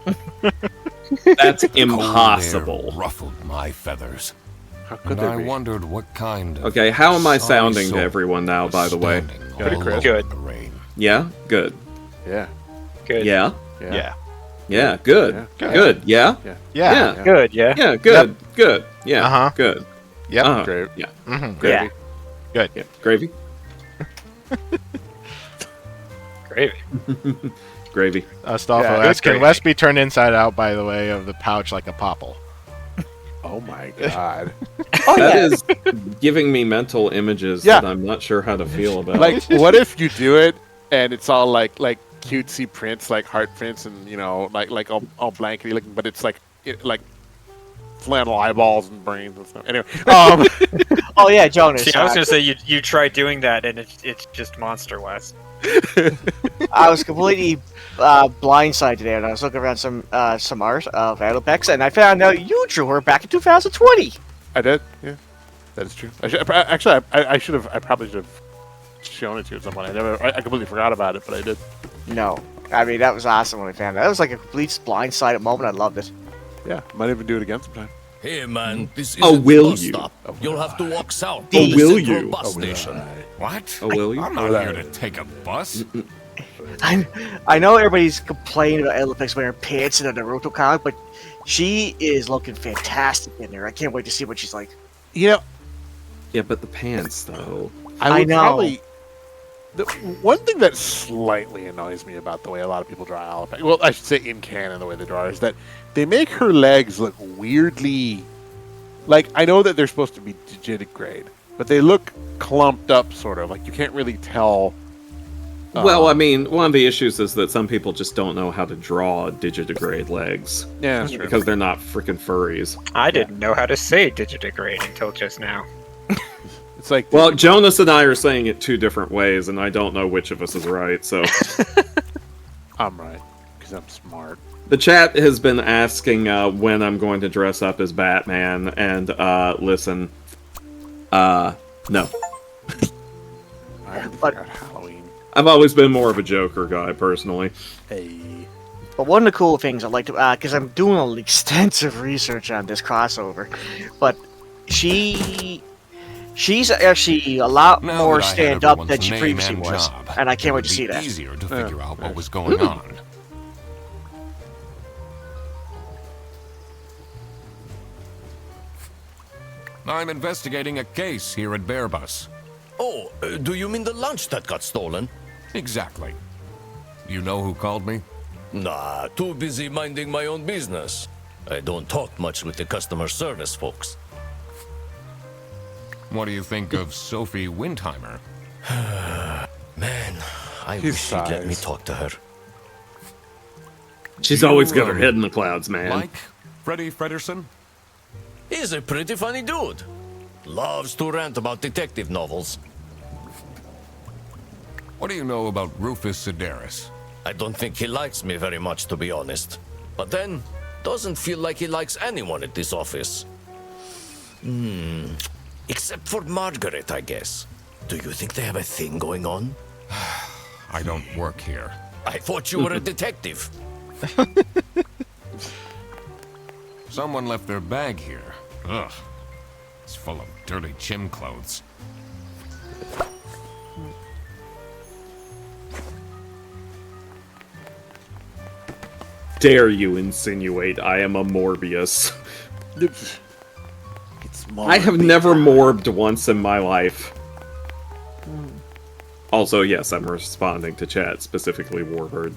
That's The cold air impossible. ruffled my feathers. How could And there I be? wondered what kind of Okay, how am I sorry sounding to soul everyone now, was by the way? standing Pretty all crisp. over Good. the rain. Yeah? Good. Yeah. Good. Yeah? Yeah. Yeah, good. Yeah. Good. Yeah? Yeah. Yeah. Good. Yeah. Yeah, good. Good. Yeah. Uh-huh. Good. Yep. Uh-huh. Great. Yeah. Mm-hmm. Gravy. Good. Yeah. Gravy. Gravy. Gravy. Astolfo Yeah, asks, good can gravy. West be turned inside out, by the way, of the pouch like a popple? Oh my god. Oh That yeah. is giving me mental images Yeah. that I'm not sure how to feel about. Like, what if you do it and it's all like cutesy prints, like heart prints, and you know, like all blankety looking, but it's like flannel eyeballs and brains and stuff. Anyway, Oh yeah, Jonas. See, I was gonna say you try doing that and it's just Monster West. I was completely blindsided today when I was looking around some art of Adopex, and I found out you drew her back in 2020. I did. Yeah, that is true. I should have. I probably should have shown it to you at some point. I completely forgot about it, but I did. No, I mean that was awesome when I found that. That was like a complete blindsided moment. I loved it. Yeah, might even do it again sometime. Hey man, this is Oh, the will bus you? stop. You'll have to walk south. Oh, to the will central you? Bus Oh, will station. What? Oh, will you? I'm not here to take a bus. I know everybody's complaining about Adopex wearing pants in a Naruto comic, but she is looking fantastic in there. I can't wait to see what she's like. You know, Yeah, but the pants, though. I would know. Probably, the one thing that slightly annoys me about the way a lot of people draw Alopecia, well, I should say in canon the way they draw her, is that they make her legs look weirdly. Like, I know that they're supposed to be digitigrade, but they look clumped up, sort of. Like, you can't really tell Well, I mean, one of the issues is that some people just don't know how to draw digitigrade legs. Yeah, that's true. Because they're not freaking furries. I didn't know how to say digitigrade until just now. It's like, well, Jonas and I are saying it 2 different ways, and I don't know which of us is right, so... I'm right, because I'm smart. The chat has been asking when I'm going to dress up as Batman, and listen, no. But Halloween. I've always been more of a Joker guy, personally. Hey. But one of the cool things I like to, because I'm doing extensive research on this crossover, but she's actually a lot Now more that I had stand up than everyone's she name previously and was, job, and I can't it wait would to see be that. easier to figure out what was going on. I'm investigating a case here at Bearbus. Oh, do you mean the lunch that got stolen? Exactly. You know who called me? Nah, too busy minding my own business. I don't talk much with the customer service folks. What do you think of Sophie Windheimer? Man, I wish she'd let me talk to her. She's always got her head in the clouds, man. Like Freddie Frederson? He's a pretty funny dude. Loves to rant about detective novels. What do you know about Rufus Sedaris? I don't think he likes me very much, to be honest. But then, doesn't feel like he likes anyone at this office. Except for Margaret, I guess. Do you think they have a thing going on? I don't work here. I thought you were a detective. Someone left their bag here. Ugh. It's full of dirty gym clothes. Dare you insinuate I am a Morbius? I have never morbed once in my life. Also, yes, I'm responding to chat, specifically Warbird.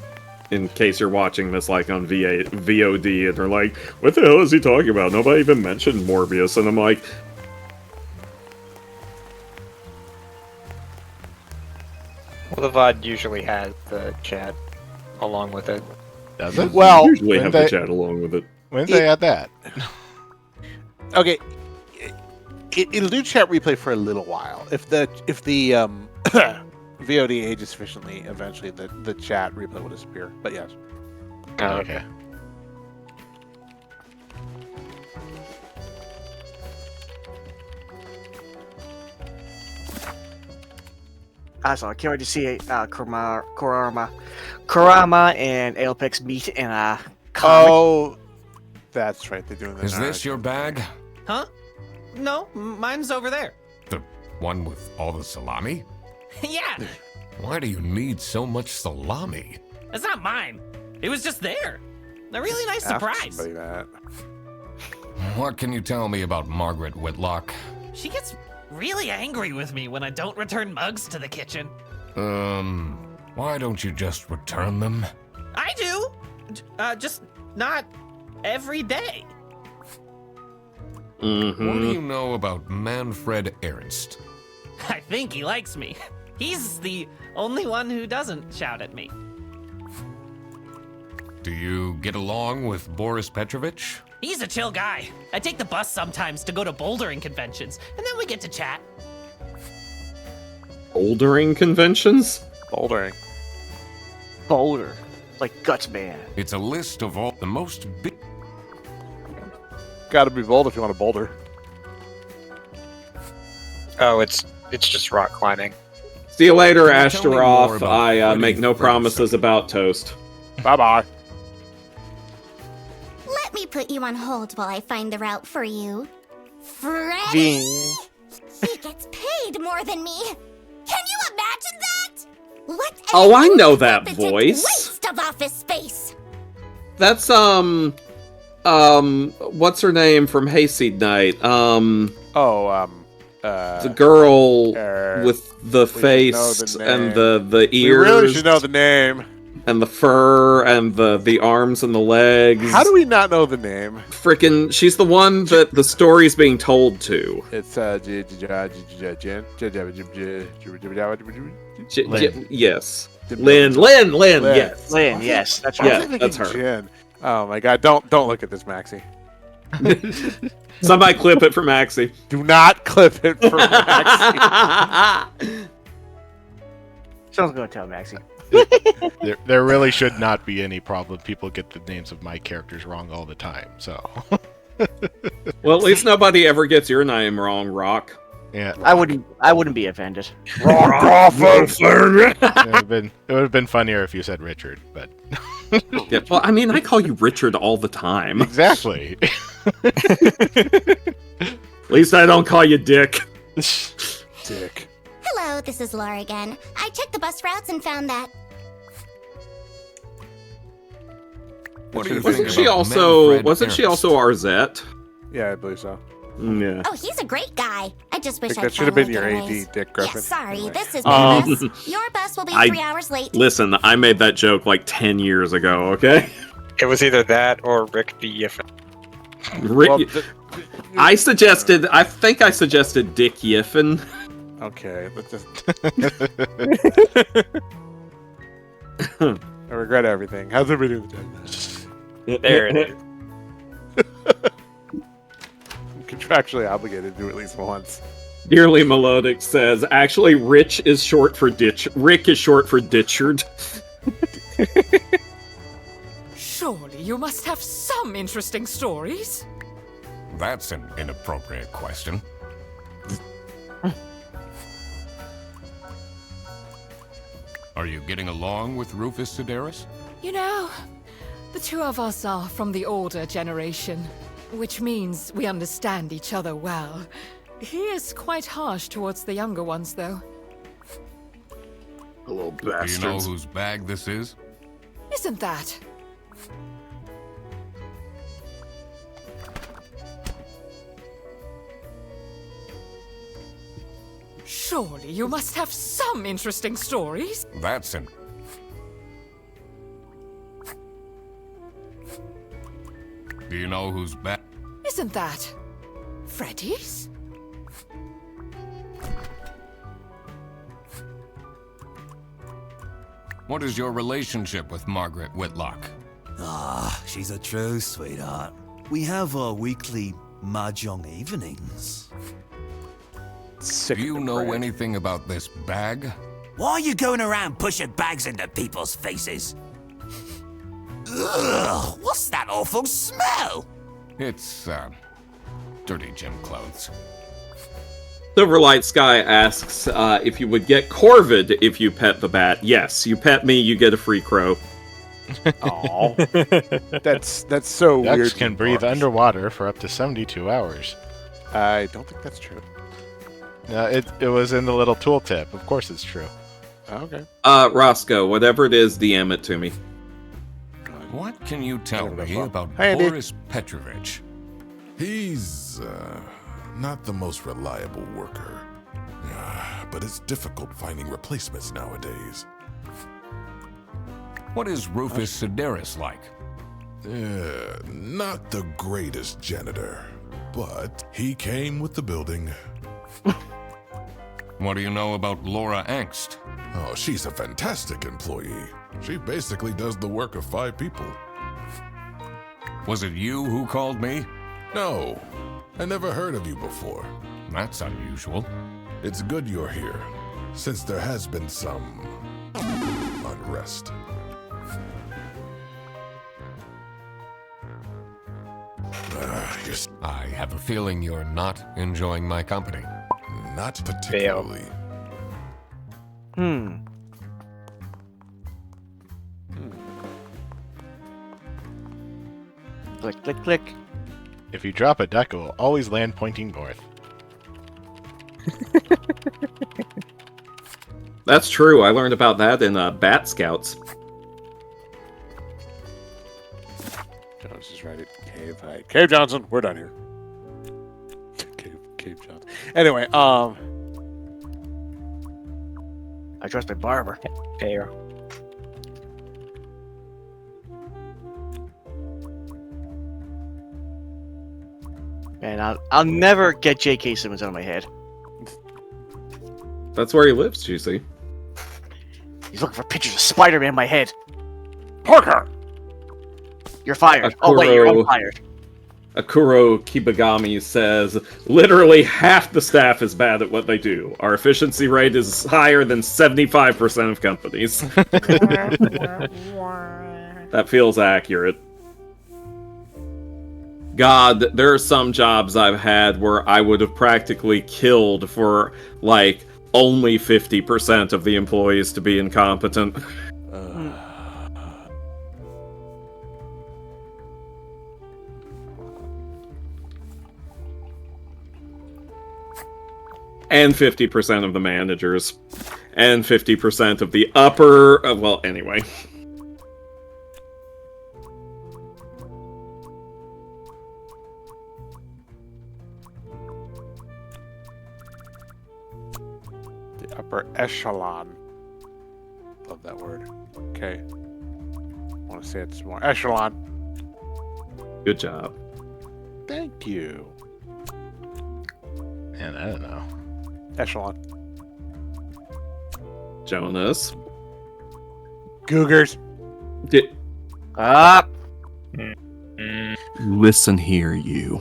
In case you're watching this like on VOD and they're like, what the hell is he talking about? Nobody even mentioned Morbius. And I'm like... Well, the VOD usually has the chat along with it. Does it? Well, usually have the chat along with it. When did they add that? Okay, it'll do chat replay for a little while. If the VOD ages sufficiently, eventually the chat replay will disappear. But yes. Oh, okay. Also, I can't wait to see Kurama and Aelpix meet in a comic. Oh, that's right. They're doing that. Is this your bag? Huh? No, mine's over there. The one with all the salami? Yeah, Why do you need so much salami? it's not mine. It was just there. A really nice Ask surprise. somebody that. What can you tell me about Margaret Whitlock? She gets really angry with me when I don't return mugs to the kitchen. Why don't you just return them? I do. Just not every day. What do you know about Manfred Ernst? I think he likes me. He's the only one who doesn't shout at me. Do you get along with Boris Petrovich? He's a chill guy. I take the bus sometimes to go to bouldering conventions, and then we get to chat. Bouldering conventions? Bouldering. Boulder. Like Guts Man. It's a list of all the most big... Gotta be bold if you want to boulder. Oh, it's just rock climbing. See you later, Can you tell me more Ashtaroth. about I Freddie make no Frederson? promises about toast. Bye-bye. Let me put you on hold while I find the route for you. Freddy! He gets paid more than me! Can you imagine that? What Oh, I know that incompetent voice. waste of office space! That's, what's her name from Hayseed Night? The girl with the face and the ears. We really should know the name. And the fur and the arms and the legs. How do we not know the name? Frickin', she's the one that the story's being told to. It's Yes. Lynn, yes. Lynn, yes, that's Why was right. I thinking that's her. Jen? Oh my god! Don't look at this, Maxie. Somebody clip it for Maxie. Do not clip it for Maxie. Someone's gonna tell Maxie. There really should not be any problem. People get the names of my characters wrong all the time, so. Well, at least nobody ever gets your name wrong, Rock. Yeah. I wouldn't be offended. Rock it would have been funnier if you said Richard, but. Yeah, well, I mean, I call you Richard all the time. Exactly. At least I don't call you Dick. Dick. Hello, this is Laura again. I checked the bus routes and found that. What do you think Wasn't she about also Manfred wasn't she Ernst? also Arzette? Yeah, I believe so. Yeah. Oh, he's a great guy. I just wish That I'd should have been finally your get a raise. AD, Dick Griffin. Yeah, sorry, Anyway. this is my bus. Your bus will be 3 hours late. Listen, I made that joke like 10 years ago, okay? It was either that or Rick the Yiffin. Rick, Well, I think I suggested Dick Yiffin. Okay, let's just. I regret everything. How's everybody doing? There it is. I'm contractually obligated to do at least once. Dearly Melodic says, actually, Rick is short for Ditchard. Surely you must have some interesting stories. That's an inappropriate question. Are you getting along with Rufus Sedaris? You know, the two of us are from the older generation, which means we understand each other well. He is quite harsh towards the younger ones, though. The little Do you know bastards. whose bag this is? Isn't that? Surely you must have some interesting stories. That's an... Do you know whose bag... Isn't that Freddy's? What is your relationship with Margaret Whitlock? Ah, she's a true sweetheart. We have our weekly mahjong evenings. Do you know anything about this bag? Why are you going around pushing bags into people's faces? Ugh, what's that awful smell? It's, dirty gym clothes. Silverlight Sky asks if you would get Corvid if you pet the bat. Yes, you pet me, you get a free crow. Oh, that's so weird. Ducks can breathe underwater for up to 72 hours. I don't think that's true. It was in the little tooltip. Of course it's true. Okay. Roscoe, whatever it is, DM it to me. What can you tell me about Hi, Andy. Boris Petrovich? He's not the most reliable worker. But it's difficult finding replacements nowadays. What is Rufus Sedaris like? Not the greatest janitor, but he came with the building. What do you know about Laura Angst? Oh, she's a fantastic employee. She basically does the work of 5 people. Was it you who called me? No, I never heard of you before. That's unusual. It's good you're here, since there has been some unrest. I have a feeling you're not enjoying my company. Not particularly. Click, click, click. If you drop a duck, it will always land pointing north. That's true. I learned about that in Bat Scouts. Jones is right at Cave Height. Cave Johnson, we're done here. Cave Johnson. Anyway, I trust my barber. Fair. Man, I'll never get J.K. Simmons out of my head. That's where he lives, Juicy. He's looking for pictures of Spider-Man in my head. Parker! You're fired. Oh wait, you're unfired. Akuro Kibagami says, literally half the staff is bad at what they do. Our efficiency rate is higher than 75% of companies. That feels accurate. God, there are some jobs I've had where I would have practically killed for, like, only 50% of the employees to be incompetent. And 50% of the managers. And 50% of the upper... well, anyway. The upper echelon. Love that word. Okay. I want to say it some more. Echelon. Good job. Thank you. Man, I don't know. Echelon. Jonas. Googers. Up. Listen here, you.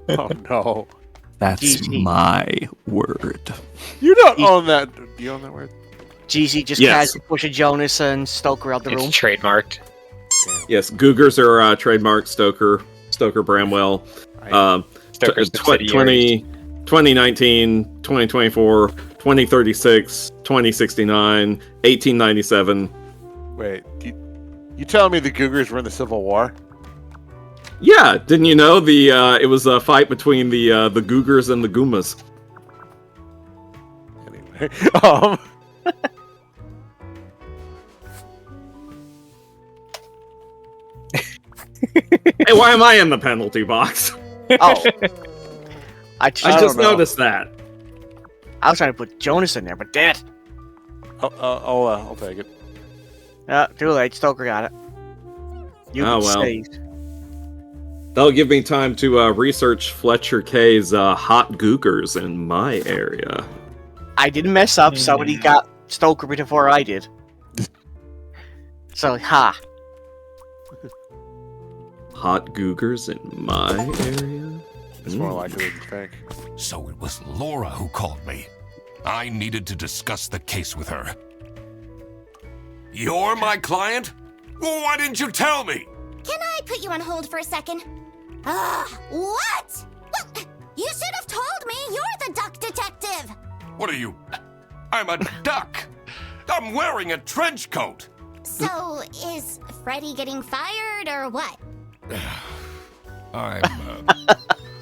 Oh no. That's GG. my word. You don't own that. Do you own that word? GZ just Yes. casually pushing Jonas and Stoker out the room. It's trademarked. Yes, Googers are trademark Stoker Bramwell. Stoker's 2019, 2024, 2036, 2069, 1897. Wait, you telling me the Googers were in the Civil War? Yeah, didn't you know it was a fight between the Googers and the Goomas? Anyway, Hey, why am I in the penalty box? Oh. I I just noticed that. I was trying to put Jonas in there, but damn it. I'll take it. Too late. Stoker got it. You've Oh, been well. saved. That'll give me time to research Fletcher K's hot Googers in my area. I didn't mess up. Somebody got Stoker before I did. So, ha. Hot Googers in my area? It's more likely than you think. So it was Laura who called me. I needed to discuss the case with her. You're my client? Well, why didn't you tell me? Can I put you on hold for a second? What? Well, you should have told me. You're the duck detective. What are you? I'm a duck. I'm wearing a trench coat. So, is Freddy getting fired or what? I'm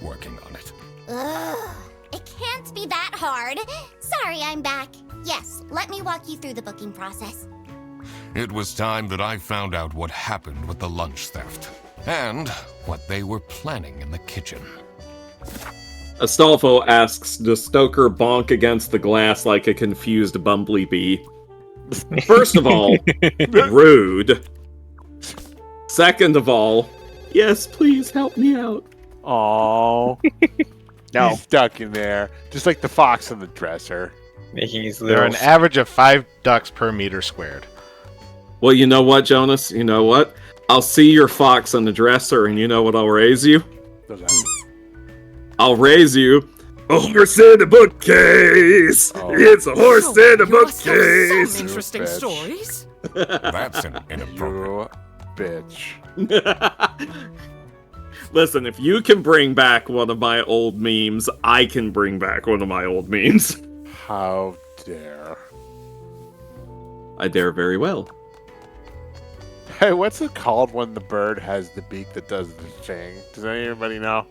working on it. Ugh, it can't be that hard. Sorry, I'm back. Yes, let me walk you through the booking process. It was time that I found out what happened with the lunch theft and what they were planning in the kitchen. Astolfo asks, does Stoker bonk against the glass like a confused bumblebee? First of all, rude. Second of all, yes, please help me out. Oh, No. he's stuck in there, just like the fox in the dresser. Making his There are little... an average of 5 ducks per meter squared. Well, you know what, Jonas? You know what? I'll see your fox on the dresser, and you know what I'll raise you? Does that- I'll raise you a horse in a bookcase. Oh. It's a horse in a You must have bookcase. some interesting bitch. stories. That's an inappropriate. You bitch. Listen, if you can bring back one of my old memes, I can bring back one of my old memes. How dare. I dare very well. Hey, what's it called when the bird has the beak that does the thing? Does anybody know?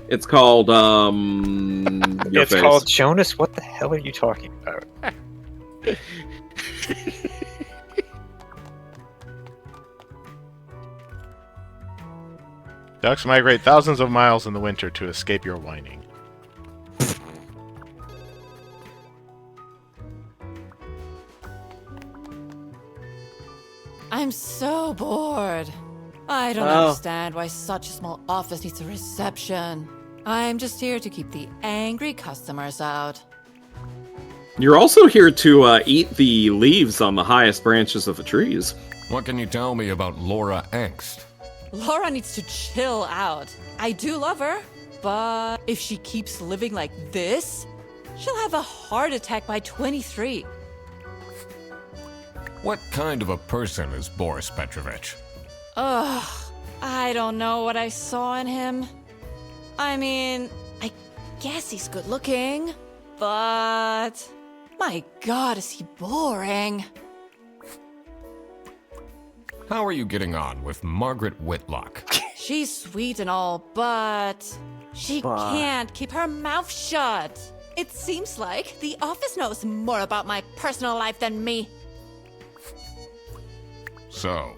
It's called, your It's face. called Jonas. What the hell are you talking about? Ducks migrate thousands of miles in the winter to escape your whining. I'm so bored. I don't Oh. understand why such a small office needs a reception. I'm just here to keep the angry customers out. You're also here to eat the leaves on the highest branches of the trees. What can you tell me about Laura Angst? Laura needs to chill out. I do love her, but if she keeps living like this, she'll have a heart attack by 23. What kind of a person is Boris Petrovich? Ugh, I don't know what I saw in him. I mean, I guess he's good looking, but my God, is he boring. How are you getting on with Margaret Whitlock? She's sweet and all, but she can't keep her mouth shut. It seems like the office knows more about my personal life than me. So,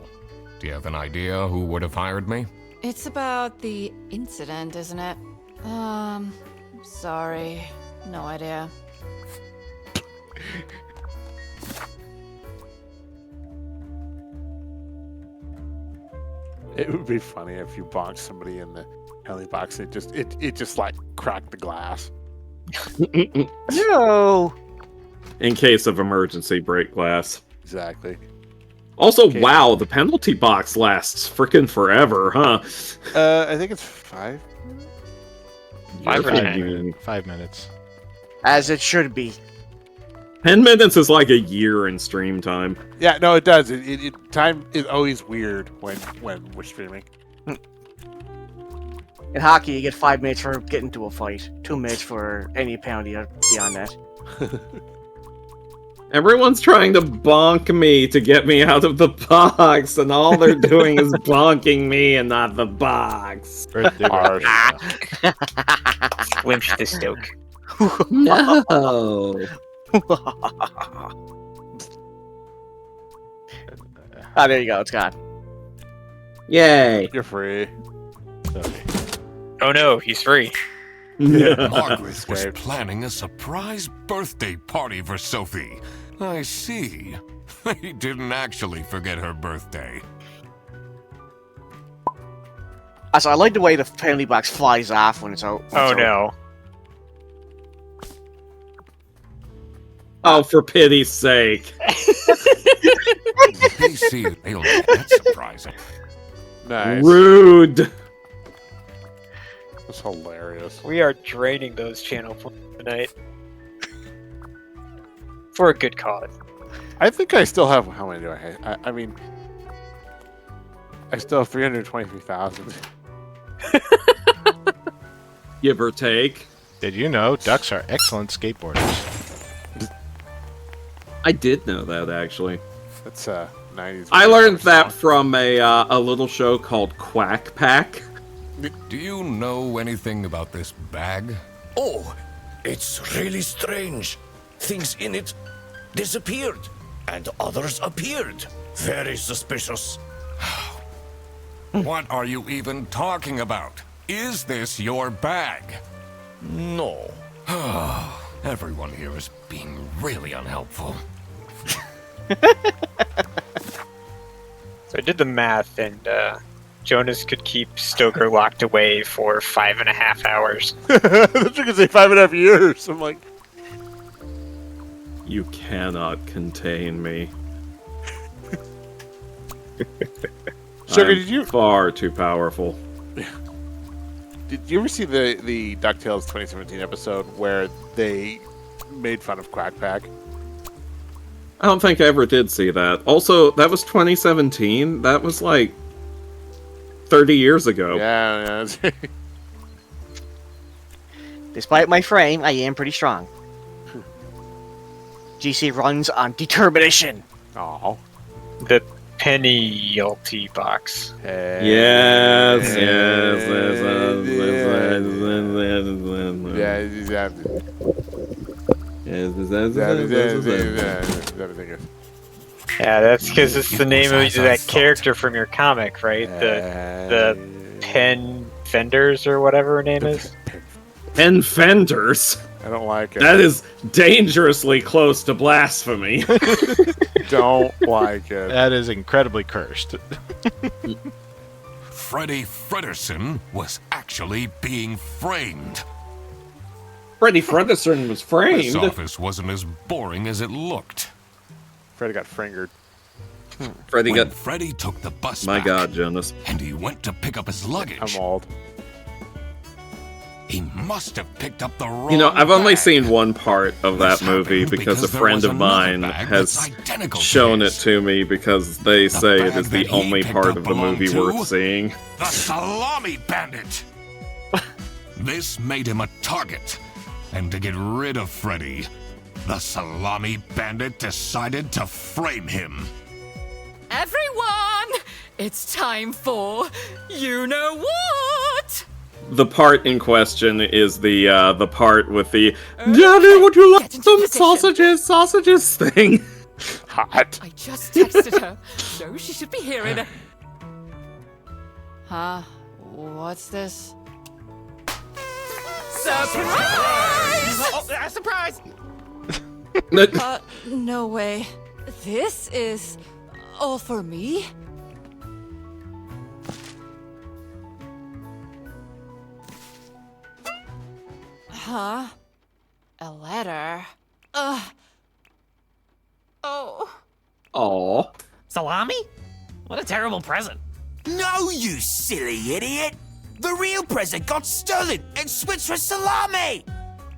do you have an idea who would have hired me? It's about the incident, isn't it? Sorry. No idea. It would be funny if you bonked somebody in the penalty box. It just like cracked the glass. No. In case of emergency, break glass. Exactly. Also, Okay. wow, the penalty box lasts frickin' forever, huh? I think it's 5. 5 or 5 10. minutes. 5 minutes. As it should be. 10 minutes is like a year in stream time. Yeah, no, it does. Time is always weird when we're streaming. In hockey, you get 5 minutes for getting into a fight. 2 minutes for any penalty beyond that. Everyone's trying to bonk me to get me out of the box, and all they're doing is bonking me and not the box. Birthday. Wimp the stoke. No. Ah, there you go. It's gone. Yay. You're free. Oh no, he's free. Margaret was planning a surprise birthday party for Sophie. I see. He didn't actually forget her birthday. Also, I like the way the penalty box flies off when it's out. Oh no. Oh, for pity's sake. PC nailed it. That's surprising. Nice. Rude. That's hilarious. We are draining those channel points tonight. For a good cause. I think I still have. How many do I have? I mean, I still have 323,000. Give or take. Did you know ducks are excellent skateboarders? I did know that, actually. That's 90s. I learned that from a little show called Quack Pack. Do you know anything about this bag? Oh, it's really strange. Things in it disappeared, and others appeared. Very suspicious. What are you even talking about? Is this your bag? No. Everyone here is being really unhelpful. So I did the math, and Jonas could keep Stoker locked away for 5.5 hours. I thought you were gonna say 5.5 years. I'm like, You cannot contain me. Sugar, I'm did you far too powerful. Did you ever see the DuckTales 2017 episode where they made fun of Quack Pack? I don't think I ever did see that. Also, that was 2017. That was like 30 years ago. Yeah. Despite my frame, I am pretty strong. GC runs on determination. Oh. The penalty box. Yes. Yeah, that's because it's the name of that character from your comic, right? The pen vendors or whatever her name is. Pen fenders. I don't like it. That is dangerously close to blasphemy. Don't like it. That is incredibly cursed. Freddie Fredersen was actually being framed. Freddy Fredderson was This framed. office wasn't as boring as it looked. Freddy got fingered. When Freddy took the bus My back, God, Jonas. and he went to pick up his luggage. I'm old. He must have picked up the wrong You know, I've only bag. seen one part of that movie happened because a because there friend was of another mine bag has that's identical to shown it his. to me because they say it bag is the that he only picked part up of the belonged movie to worth seeing. The Salami Bandit! This made him a target. And to get rid of Freddy, the Salami Bandit decided to frame him. Everyone, it's time for you know what? The part in question is the part with the Daddy, would you like some sausages thing? Hot. I just texted her, so she should be hearing it. Huh? What's this? Surprise! Surprise! No way. This is all for me? Huh? A letter? Ugh. Oh. Aw. Salami? What a terrible present. No, you silly idiot! The real present got stolen and switched for salami!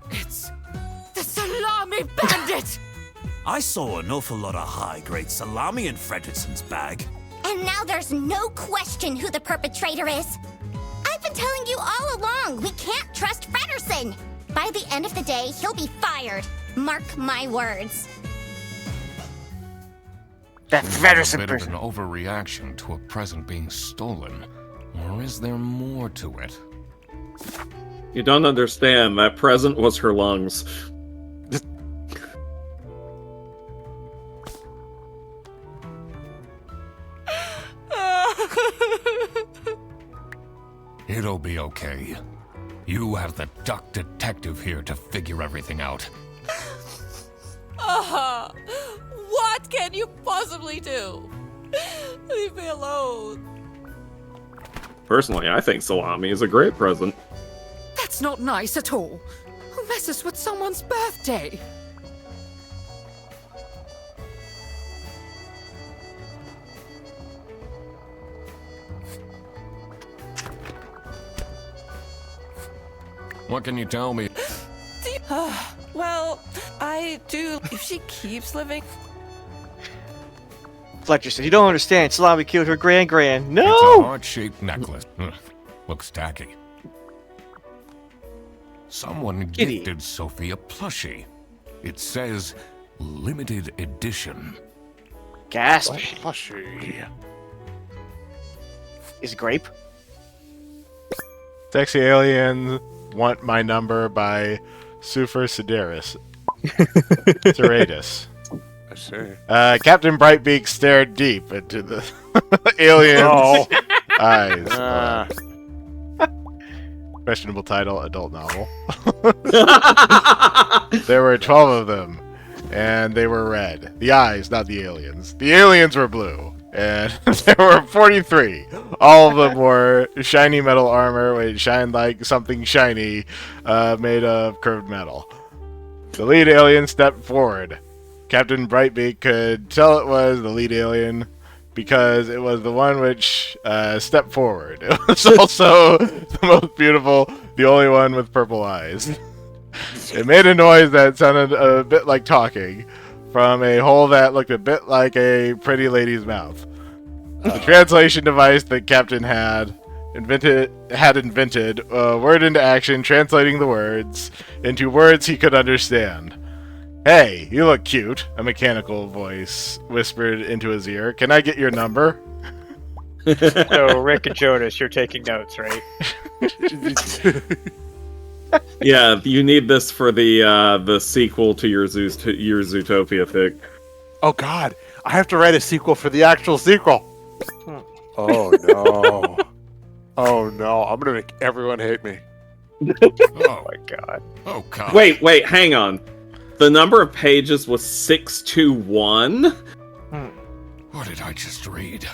It's the Salami Bandit! I saw an awful lot of high-grade salami in Fredrickson's bag. And now there's no question who the perpetrator is. I've been telling you all along, we can't trust Frederson. By the end of the day, he'll be fired. Mark my words. That Is Frederson that a bit person. of an overreaction to a present being stolen, or is there more to it? You don't understand. That present was her lungs. It'll be okay. You have the duck detective here to figure everything out. What can you possibly do? Leave me alone. Personally, I think salami is a great present. That's not nice at all. Who messes with someone's birthday? What can you tell me? Well, I do. If she keeps living. Fletcher said, "You don't understand. Salami killed her grand. It's a No! heart-shaped necklace. Looks tacky. Someone Kitty. gifted Sophie a plushie. It says limited edition. Gasp. Plushie. Is it grape? Sexy Aliens Want My Number by Sufer Sideris. Serratus. I see. Captain Brightbeak stared deep into the alien's eyes. Questionable title, adult novel. There were 12 of them, and they were red. The eyes, not the aliens. The aliens were blue, and there were 43. All of them wore shiny metal armor, which shined like something shiny made of curved metal. The lead alien stepped forward. Captain Brightbeak could tell it was the lead alien because it was the one which stepped forward. It was also the most beautiful, the only one with purple eyes. It made a noise that sounded a bit like talking from a hole that looked a bit like a pretty lady's mouth. The translation device that Captain had invented word into action, translating the words into words he could understand. "Hey, you look cute," a mechanical voice whispered into his ear. "Can I get your number?" So, Rick and Jonas, you're taking notes, right? Yeah, you need this for the sequel to your Zootopia fic. Oh God, I have to write a sequel for the actual sequel. Oh no. Oh no, I'm gonna make everyone hate me. Oh my God. Oh God. Wait, hang on. The number of pages was 621? What did I just read?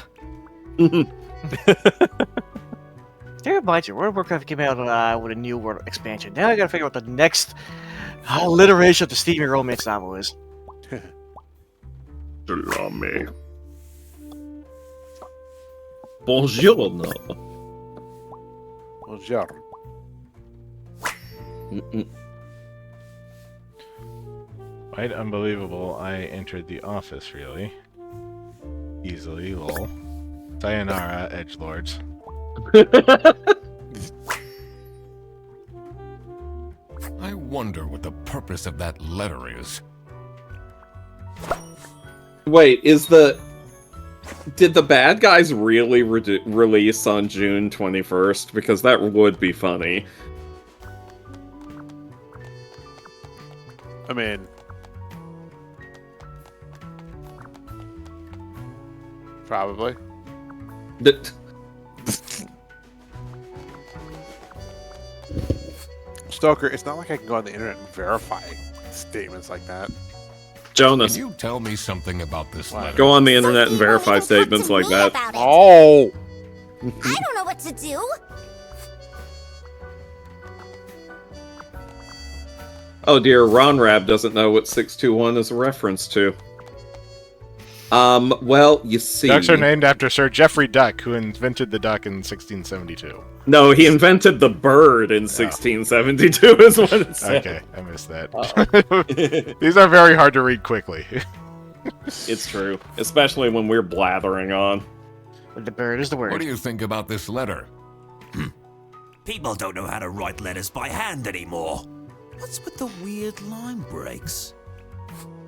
That reminds you, World of Warcraft came out with a new world expansion. Now I gotta figure out what the next alliteration of the Steamy romance novel is. Salami. Bonjour. Bonjour. Quite unbelievable. I entered the office really easily. Lol. Sayonara, edgelords. I wonder what the purpose of that letter is. Wait, did the bad guys really release on June 21st? Because that would be funny. I mean, probably. Stoker, it's not like I can go on the internet and verify statements like that. Jonas, Can you tell me something about this letter? go on the internet and verify statements like that. Oh! I don't know what to do. Oh dear, Ronrab doesn't know what 621 is a reference to. Well, you see... Ducks are named after Sir Geoffrey Duck, who invented the duck in 1672. No, he invented the bird in 1672 is what it said. Okay, I missed that. These are very hard to read quickly. It's true, especially when we're blathering on. The bird is the word. What do you think about this letter? People don't know how to write letters by hand anymore. What's with the weird line breaks?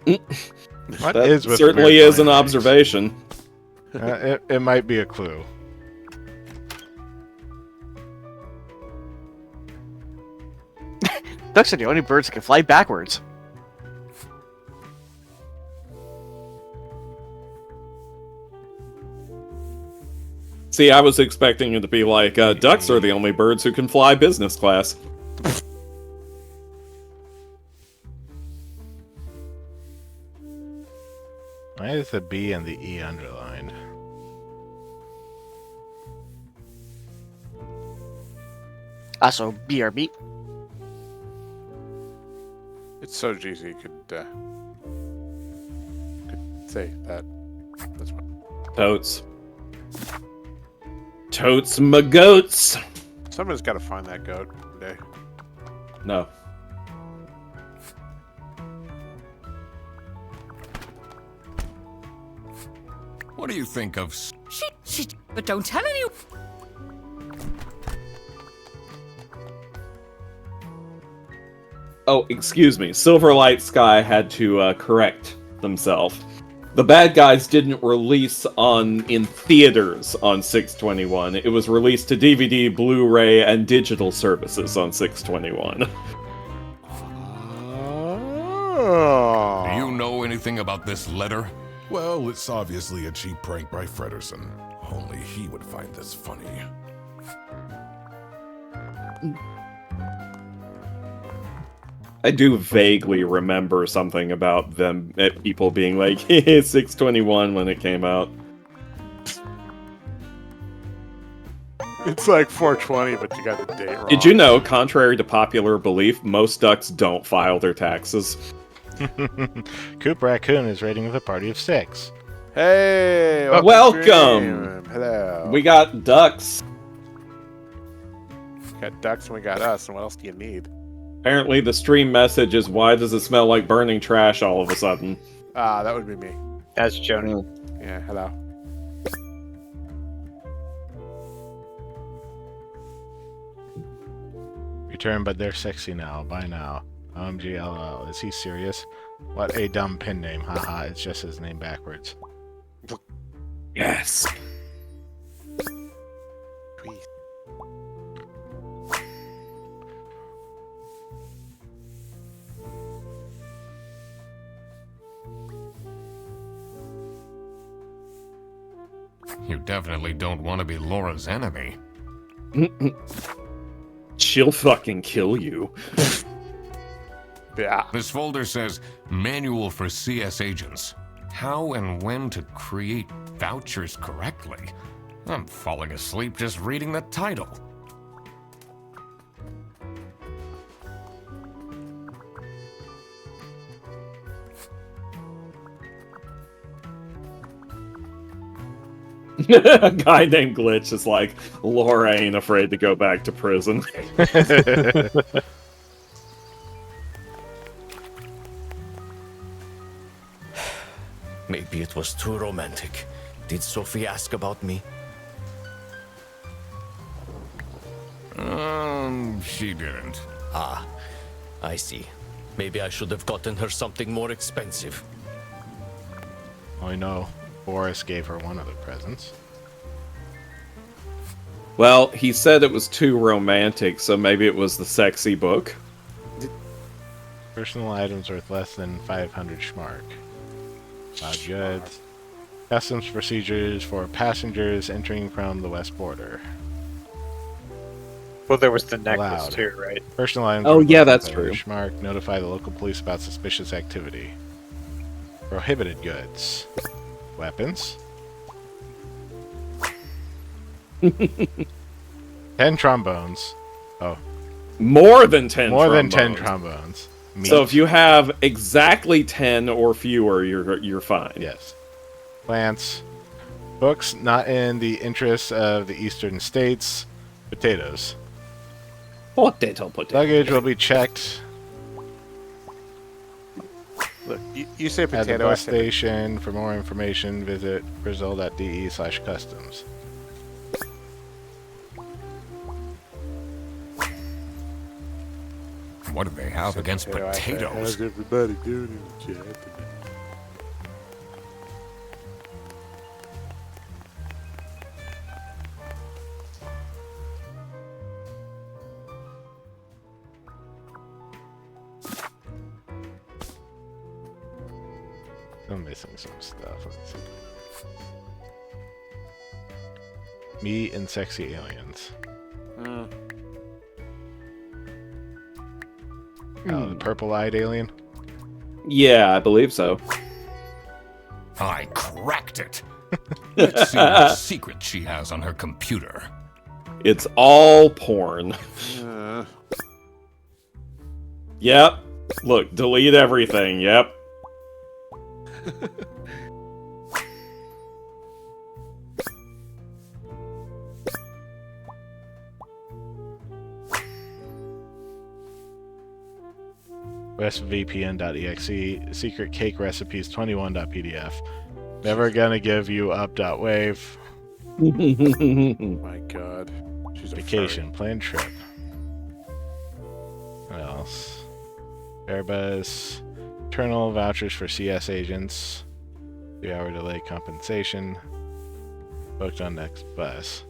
What that is with certainly weird is an line observation. It might be a clue. Ducks are the only birds that can fly backwards. See, I was expecting it to be like, ducks are the only birds who can fly business class. Why is the B and the E underlined? Also, BRB. It's so juicy, you could say that. That's what. Totes. Totes my goats. Someone's got to find that goat today. No. What do you think of... But don't tell anyone. Oh, excuse me. Silverlight Sky had to correct themselves. The bad guys didn't release in theaters on 6/21. It was released to DVD, Blu-ray, and digital services on 6/21. Do you know anything about this letter? Well, it's obviously a cheap prank by Frederson. Only he would find this funny. I do vaguely remember something about them, people being like, 6/21 when it came out. It's like 420, but you got the date wrong. Did you know, contrary to popular belief, most ducks don't file their taxes? Coop Raccoon is rating with a party of 6. Hey! Welcome! Hello. We got ducks. We got ducks and we got us, and what else do you need? Apparently the stream message is, why does it smell like burning trash all of a sudden? That would be me. That's Jonah. Yeah, hello. Return, but they're sexy now. Bye now. OMGLL. Is he serious? What a dumb pin name. Haha, it's just his name backwards. Yes. You definitely don't want to be Laura's enemy. She'll fucking kill you. Yeah. This folder says, Manual for CS Agents. How and when to create vouchers correctly. I'm falling asleep just reading the title. A guy named Glitch is like, Laura ain't afraid to go back to prison. Maybe it was too romantic. Did Sophie ask about me? She didn't. Ah, I see. Maybe I should have gotten her something more expensive. I know Boris gave her one of the presents. Well, he said it was too romantic, so maybe it was the sexy book. Personal items worth less than 500 schmark. Goods. Customs procedures for passengers entering from the west border. Well, there was the necklace Allowed. too, right? Personal items. Oh, worth yeah, less that's than 500 true. Schmark. Notify the local police about suspicious activity. Prohibited goods. Weapons. 10 trombones. Oh. More than 10 More trombones. than 10 trombones. Meat. So if you have exactly 10 or fewer, you're fine. Yes. Plants. Books not in the interests of the eastern states. Potatoes. Potato. Luggage will be checked Look, you say at the potato. I bus say station. For more information, visit brazil.de/customs. What do they have against potato. potatoes? How's everybody doing in the chat? I'm missing some stuff. Let's see. Me and sexy aliens. Oh, the purple-eyed alien? Yeah, I believe so. I cracked it. Let's see what secret she has on her computer. It's all porn. Yep. Look, delete everything. Yep. westvpn.exe, secret cake recipes 21.pdf. Never gonna give you up.wave. My God. She's a Vacation, planned trip. What else? Airbus. Internal vouchers for CS agents. 3-hour delay compensation. Booked on next bus.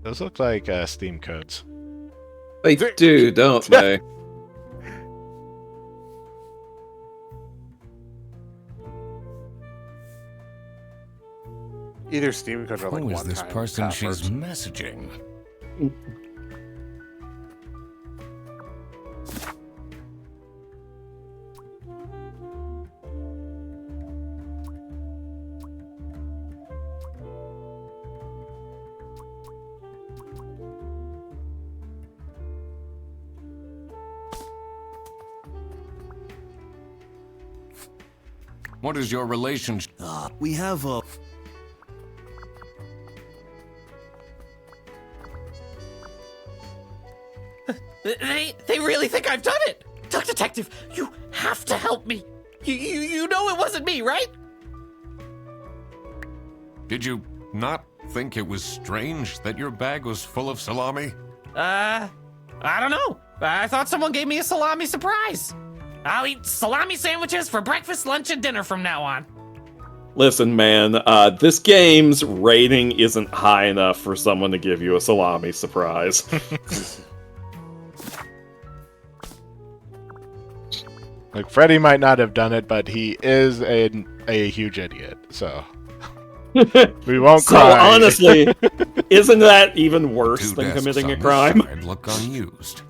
Those look like Steam codes. They do, don't they? Either Steam codes are like Who is one this time person she's passwords. messaging? What is your relationship? We have a... They really think I've done it! Duck Detective, you have to help me! You know it wasn't me, right? Did you not think it was strange that your bag was full of salami? I don't know. I thought someone gave me a salami surprise. I'll eat salami sandwiches for breakfast, lunch, and dinner from now on. Listen, man, this game's rating isn't high enough for someone to give you a salami surprise. Like, Freddy might not have done it, but he is a huge idiot, so... we won't So, cry. honestly, isn't that even worse Two than desks committing a on this crime? side look unused.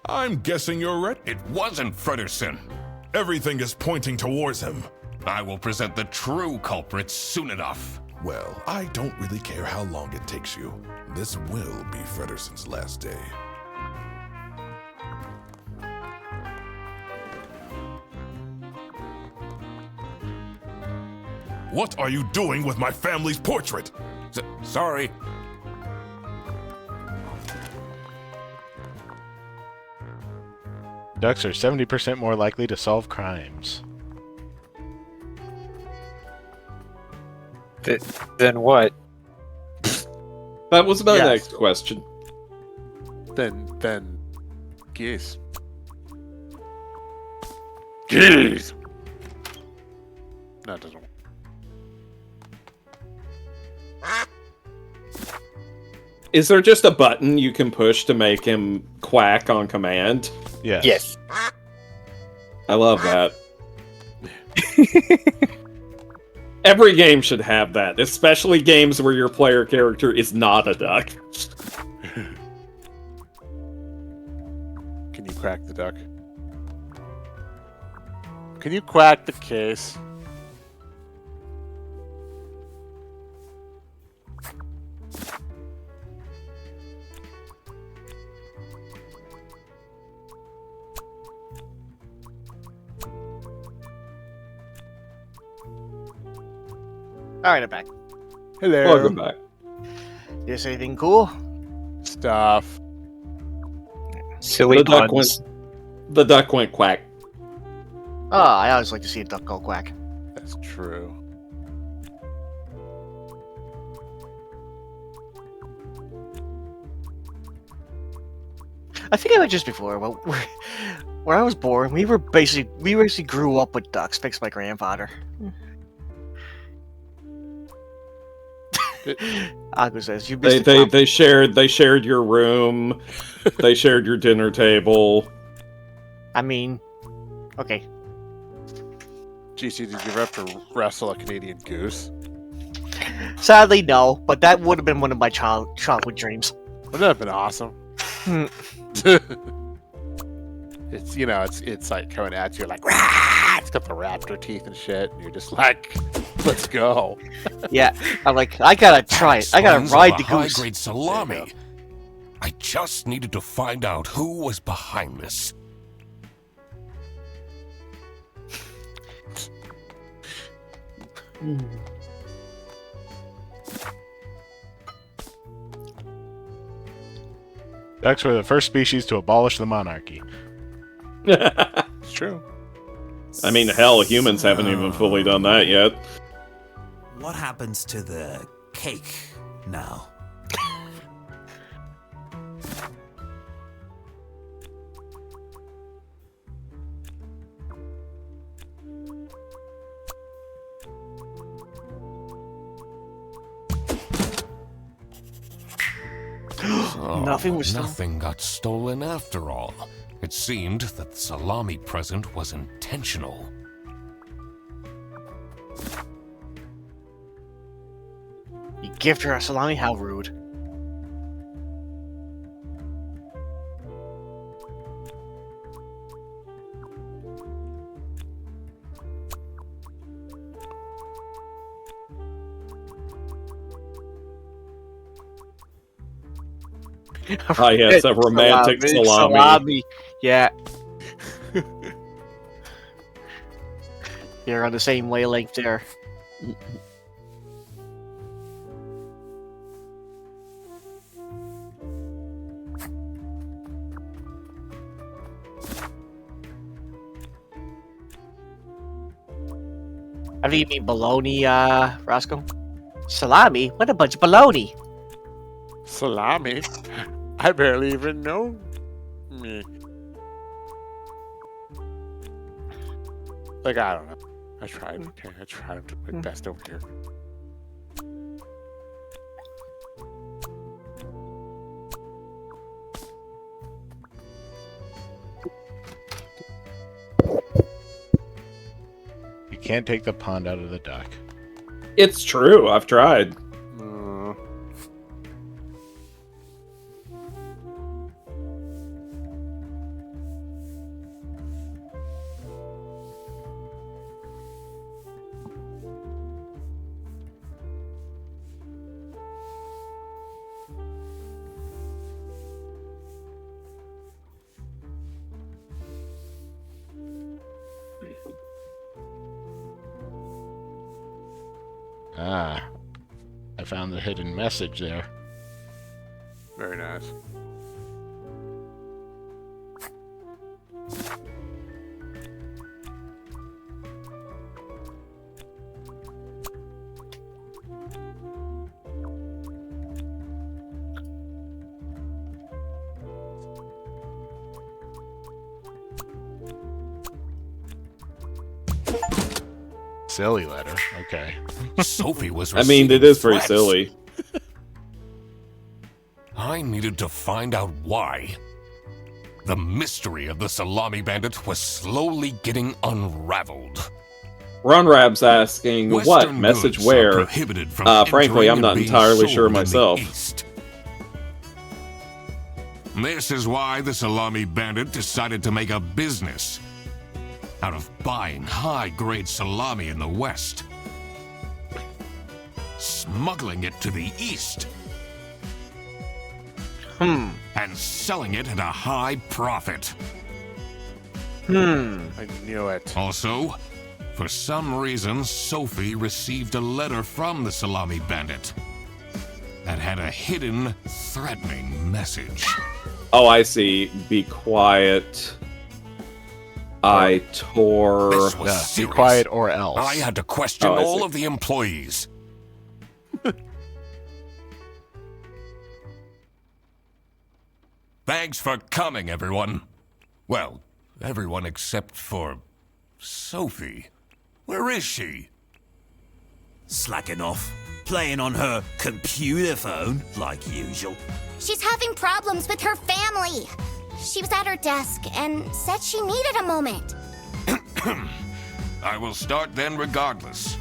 I'm guessing you're right. It wasn't Fredersen. Everything is pointing towards him. I will present the true culprits soon enough. Well, I don't really care how long it takes you. This will be Frederson's last day. What are you doing with my family's portrait? Sorry. Ducks are 70% more likely to solve crimes. Then what? That was my Yes. next question. Then geese. Geese. No, it doesn't work. Is there just a button you can push to make him quack on command? Yes. Yes. I love that. Every game should have that, especially games where your player character is not a duck. Can you crack the duck? Can you quack the case? All right, I'm back. Hello. Welcome back. You see anything cool? Stuff. Silly The duck puns. The duck went quack. Oh, I always like to see a duck go quack. That's true. I think I mentioned this before, but where I was born, we basically grew up with ducks, thanks to my grandfather. Agus says you missed They shared your room. They shared your dinner table. I mean, okay. GC, did you ever have to wrestle a Canadian goose? Sadly, no, but that would have been one of my childhood dreams. Wouldn't that have been awesome? It's it's like coming at you like Rah! It's got the raptor teeth and shit, and you're just like, let's go. Yeah, I'm like, I gotta try it. I gotta ride the goose. High-grade salami. I just needed to find out who was behind this. Ducks were the first species to abolish the monarchy. It's true. I mean, hell, humans haven't even fully done that yet. What happens to the cake now? Nothing got stolen after all. It seemed that the salami present was intentional. You gifted her a salami? How rude. Ah, yes, a romantic salami. Yeah. You're on the same wavelength there. I think you mean baloney, Roscoe? Salami? What a bunch of baloney! Salami? I barely even know me. Like, I don't know. I tried. Okay, I tried to do my best over here. You can't take the pond out of the duck. It's true. I've tried. Ah, I found the hidden message there. Very nice. Silly letter. Okay. Sophie was. I mean, it is pretty threats. silly. I needed to find out why. The mystery of the Salami Bandit was slowly getting unraveled. Runrab's asking, what Western message goods are where? prohibited from Frankly, I'm entering not and being entirely sure sold in the myself. East. This is why the Salami Bandit decided to make a business out of buying high-grade salami in the West, smuggling it to the East, and selling it at a high profit. I knew it. Also, for some reason, Sophie received a letter from the Salami Bandit that had a hidden, threatening message. Oh, I see. Be quiet. I tore. This was Yeah, be serious. quiet or else. I had to question Oh, I all see. of the employees. Thanks for coming, everyone. Well, everyone except for Sophie. Where is she? Slacking off. Playing on her computer phone, like usual. She's having problems with her family. She was at her desk and said she needed a moment. I will start then regardless.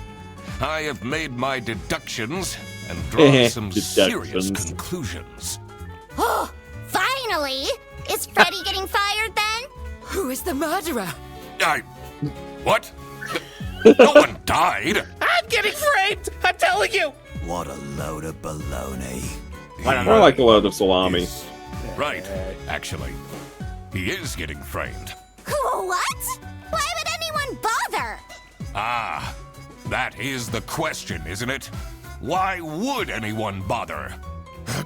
I have made my deductions and drawn some serious Deductions. conclusions. Oh, finally! Is Freddy getting fired then? Who is the murderer? What? No one died. I'm getting framed! I'm telling you! What a load of baloney. More like a load of salami. Right, actually. He is getting framed. What? Why would anyone bother? Ah, that is the question, isn't it? Why would anyone bother?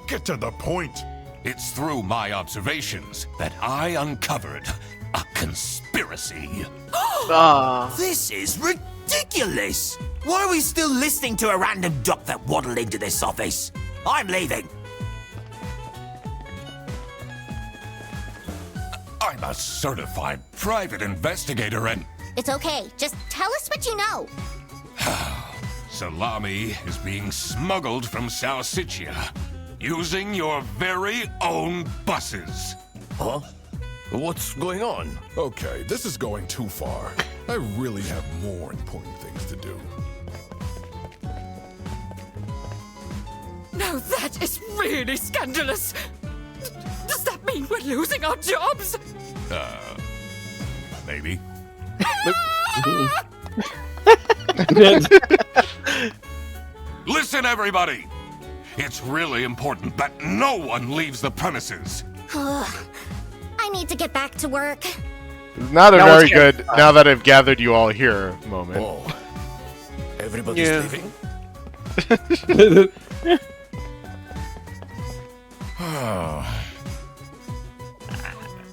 Get to the point. It's through my observations that I uncovered a conspiracy. This is ridiculous! Why are we still listening to a random doc that waddled into this office? I'm leaving. I'm a certified private investigator and It's okay. Just tell us what you know. Salami is being smuggled from Salsiccia using your very own buses. Huh? What's going on? Okay, this is going too far. I really have more important things to do. Now that is really scandalous. Does that mean we're losing our jobs? Maybe. Listen, everybody! It's really important that no one leaves the premises. I need to get back to work. Not a No very one's getting good, now that I've gathered you all here moment. Oh, everybody's Yeah. leaving?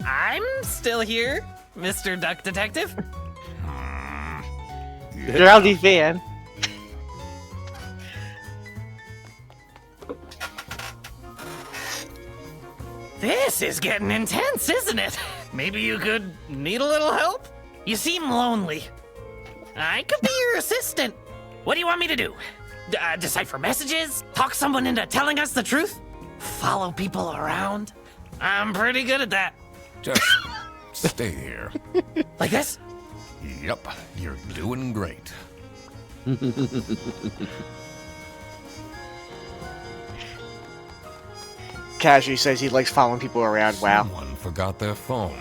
I'm still here, Mr. Duck Detective. Drowsy fan. This is getting intense, isn't it? Maybe you could need a little help? You seem lonely. I could be your assistant. What do you want me to do? Decipher messages? Talk someone into telling us the truth? Follow people around? I'm pretty good at that. Just stay here. Like this? Yep, you're doing great. Casually says he likes following people around. Wow. Someone forgot their phone.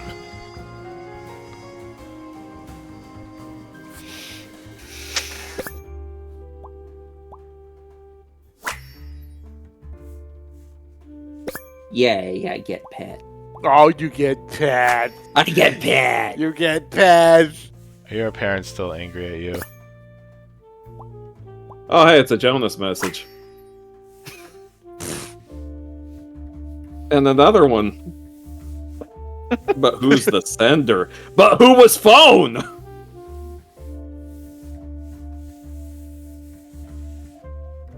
Yay, I get pet. Oh, you get pet. I get pet. You get pet. Are your parents still angry at you? Oh, hey, it's a Jonas message. And another one. But who's the sender? But who was phone?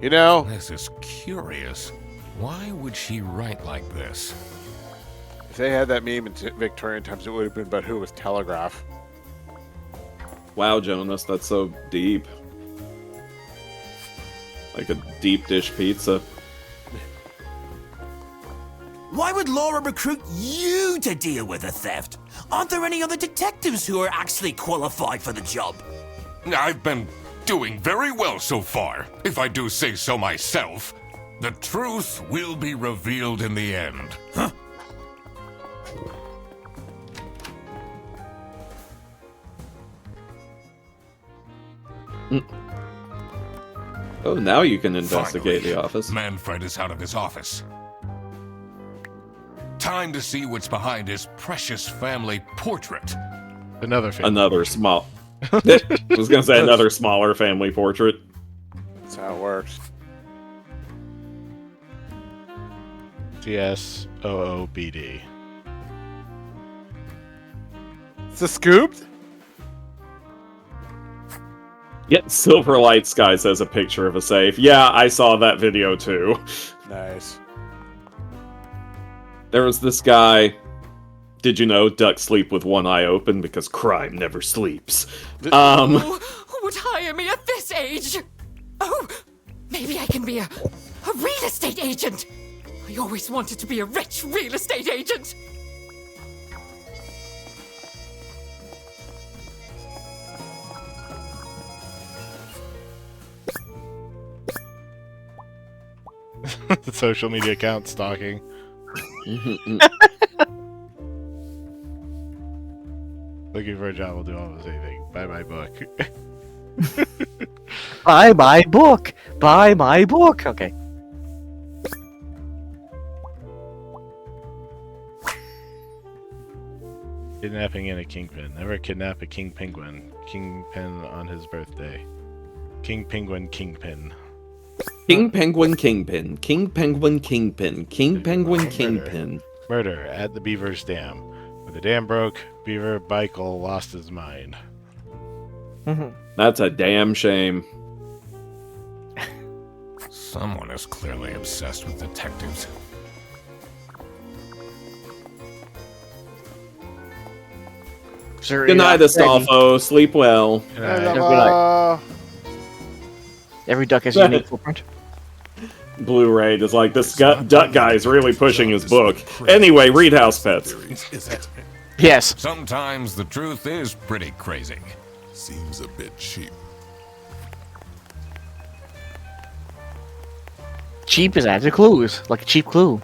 You know, This is curious. Why would she write like this? if they had that meme in Victorian times, it would have been about who was Telegraph. Wow, Jonas, that's so deep. Like a deep dish pizza. Why would Laura recruit you to deal with a theft? Aren't there any other detectives who are actually qualified for the job? I've been doing very well so far, if I do say so myself. The truth will be revealed in the end. Huh? Oh, now you can investigate Finally, the office. Manfred is out of his office. Time to see what's behind his precious family portrait. Another small. I was gonna say another smaller family portrait. That's how it works. TSOOBD. It's a scooped? Yeah, Silverlight Sky says a picture of a safe. Yeah, I saw that video too. Nice. There was this guy. Did you know ducks sleep with one eye open because crime never sleeps? Who would hire me at this age? Oh, maybe I can be a real estate agent. I always wanted to be a rich real estate agent. The social media account stalking. Looking for a job will do almost anything. Buy my book. Buy my book. Buy my book. Okay. Kidnapping in a kingpin. Never kidnap a king penguin. Kingpin on his birthday. King penguin kingpin. King Penguin Kingpin. King Penguin Kingpin. King Penguin Kingpin. Murder at the Beaver's Dam. When the dam broke, Beaver Bikel lost his mind. That's a damn shame. Someone is clearly obsessed with detectives. Good night, Astolfo. Sleep well. Every duck has a unique footprint. Blu-ray is like, this duck guy is really pushing his book. Anyway, read House Pets. Yes. Sometimes the truth is pretty crazy. Seems a bit cheap. Cheap is added clues, like a cheap clue.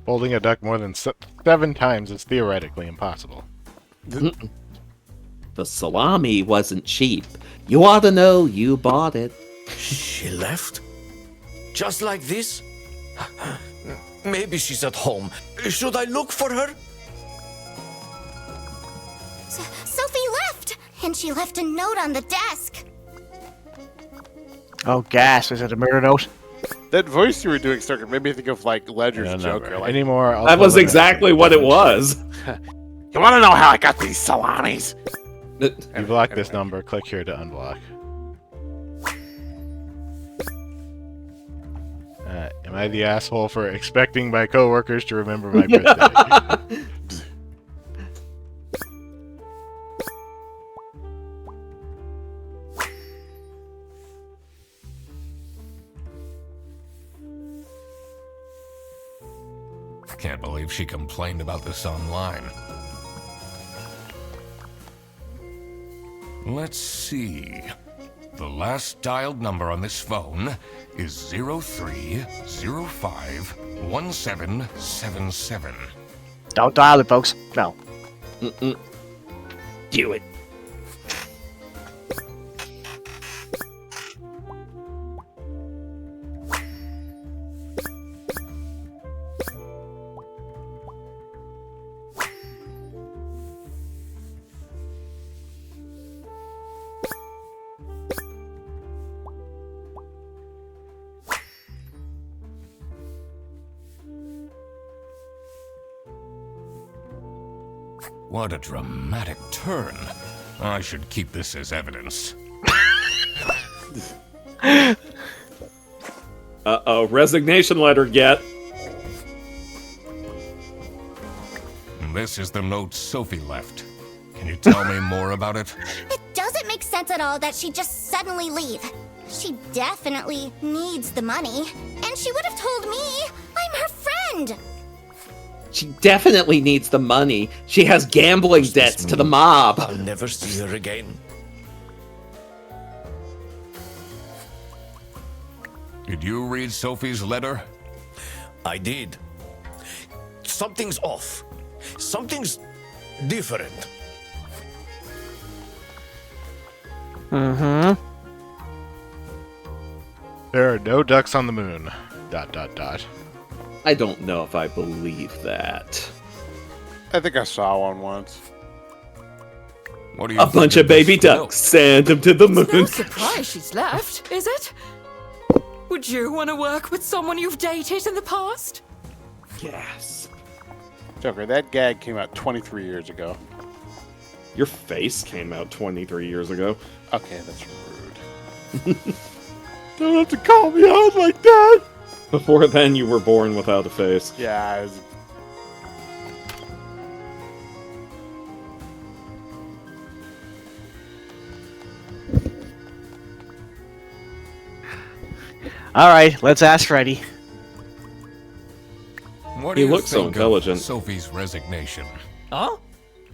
Folding a duck more than 7 times is theoretically impossible. The salami wasn't cheap. You ought to know you bought it. She left? Just like this? Maybe she's at home. Should I look for her? Sophie left! And she left a note on the desk. Oh, gas. Is it a murder note? That voice you were doing, Starker, made me think of like Ledger's Joker. Like, Anymore? That was exactly what it was. You want to know how I got these salamis? You block this number. Click here to unblock. Am I the asshole for expecting my coworkers to remember my birthday? Can't believe she complained about this online. Let's see. The last dialed number on this phone is 03051777. Don't dial it, folks. No. Do it. What a dramatic turn. I should keep this as evidence. Uh-oh, resignation letter get. This is the note Sophie left. Can you tell me more about it? It doesn't make sense at all that she'd just suddenly leave. She definitely needs the money, and she would have told me. I'm her friend. She definitely needs the money. She has gambling debts to the mob. I'll never see her again. Did you read Sophie's letter? I did. Something's off. Something's different. Mm-hmm. There are no ducks on the moon. ... I don't know if I believe that. I think I saw one once. What do you A bunch of baby ducks. Send them to the No moon. surprise she's left, is it? Would you want to work with someone you've dated in the past? Yes. Joker, that gag came out 23 years ago. Your face came out 23 years ago. Okay, that's rude. Don't have to call me out like that! Before then, you were born without a face. Yeah, I was... All right, let's ask Freddy. What do He you looks so think intelligent. of Sophie's resignation? Oh?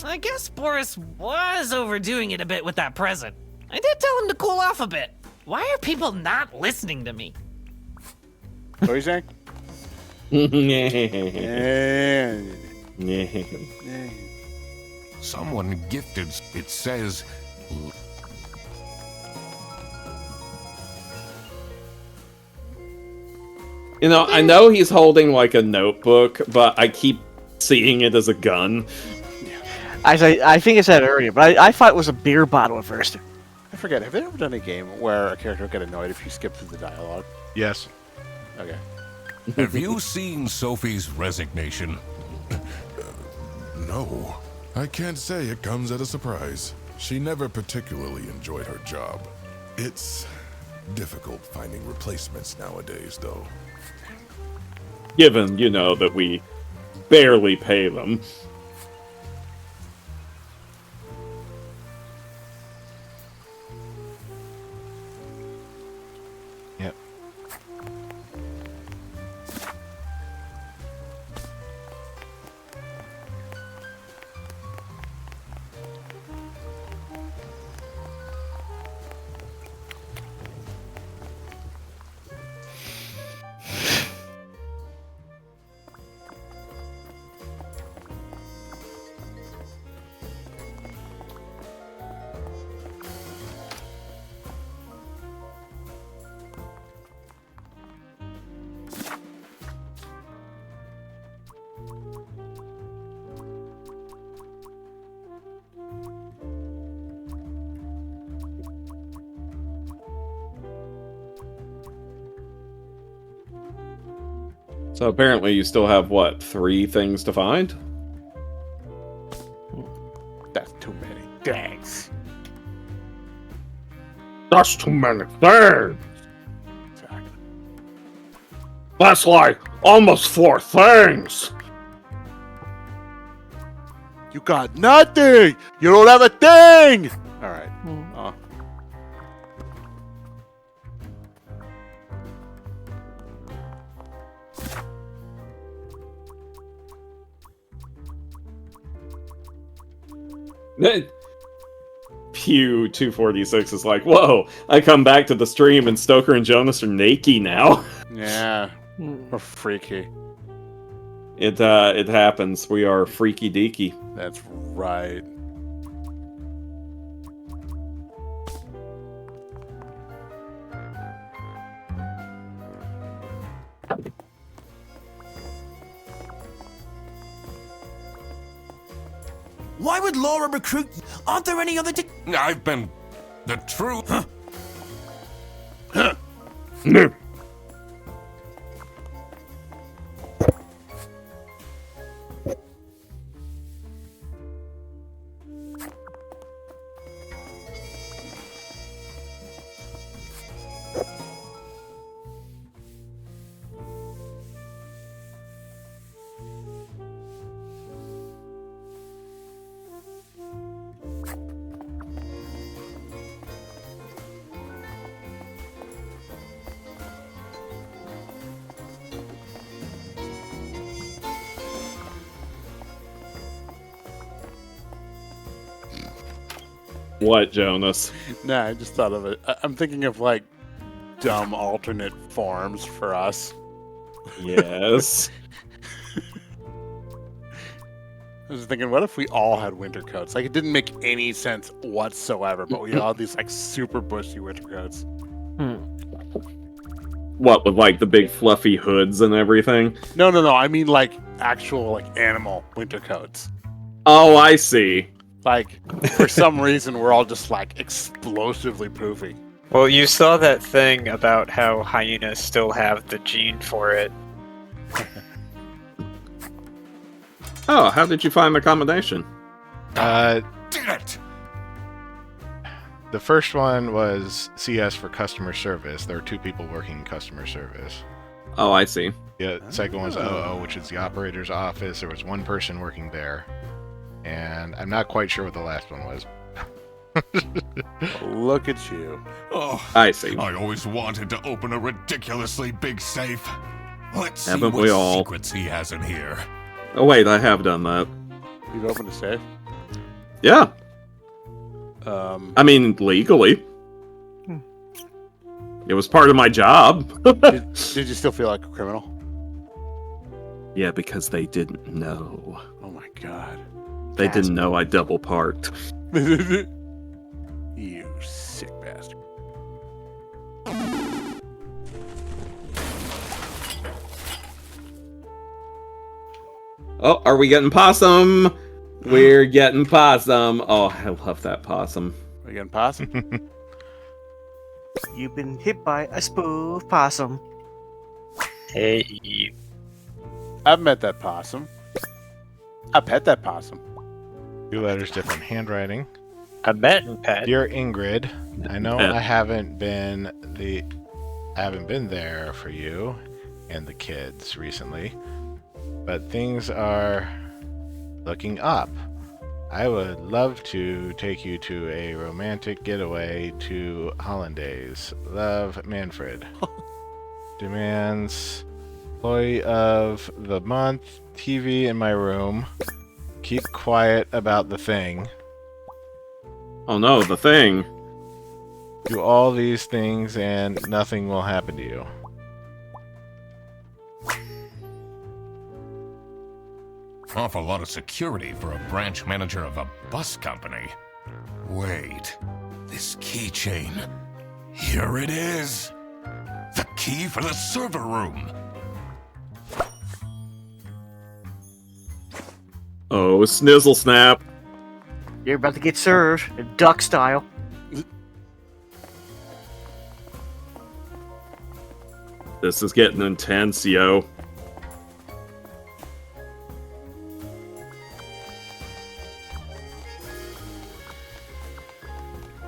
I guess Boris was overdoing it a bit with that present. I did tell him to cool off a bit. Why are people not listening to me? What are you saying? Someone gifted. It says. You know, I know he's holding like a notebook, but I keep seeing it as a gun. I think I said it earlier, but I thought it was a beer bottle at first. I forget, have they ever done a game where a character would get annoyed if you skip through the dialogue? Yes. Okay. Have you seen Sophie's resignation? No. I can't say it comes at a surprise. She never particularly enjoyed her job. It's difficult finding replacements nowadays, though. Given, you know, that we barely pay them. Yep. So apparently you still have, what, 3 things to find? That's too many. Thanks. That's too many things! That's like almost 4 things! You got nothing! You don't have a thing! Alright. Pew 246 is like, whoa, I come back to the stream and Stoker and Jonas are naked now. Yeah. We're freaky. It happens. We are freaky deaky. That's right. Why would Laura recruit? Aren't there any other? I've been the truth. No. What, Jonas? Nah, I just thought of it. I'm thinking of like dumb alternate forms for us. Yes. I was thinking, what if we all had winter coats? Like, it didn't make any sense whatsoever, but we all had these like super bushy winter coats. What, with like the big fluffy hoods and everything? No. I mean like actual like animal winter coats. Oh, I see. Like, for some reason, we're all just like explosively poofy. Well, you saw that thing about how hyenas still have the gene for it. Oh, how did you find the combination? Did it! The first one was CS for customer service. There were 2 people working in customer service. Oh, I see. Yeah, the second one was OO, which is the operator's office. There was 1 person working there. And I'm not quite sure what the last one was. Look at you. Oh, I see. I always wanted to open a ridiculously big safe. Let's see Haven't what we all? secrets he has in here. Oh, wait, I have done that. You've opened a safe? Yeah. I mean, legally. It was part of my job. Did you still feel like a criminal? Yeah, because they didn't know. Oh my god. They didn't know I double parked. You sick bastard. Oh, are we getting possum? We're getting possum. Oh, I love that possum. Are we getting possum? You've been hit by a spoof possum. Hey. I've met that possum. I pet that possum. 2 letters, different handwriting. I met and pet. Dear Ingrid, I know Pet. I haven't been there for you and the kids recently, but things are looking up. I would love to take you to a romantic getaway to Hollandaise. Love, Manfred. Demands employee of the month, TV in my room. Keep quiet about the thing. Oh no, the thing. Do all these things and nothing will happen to you. Awful lot of security for a branch manager of a bus company. Wait, this keychain. Here it is. The key for the server room. Oh, snizzle snap. You're about to get served, duck style. This is getting intense, yo.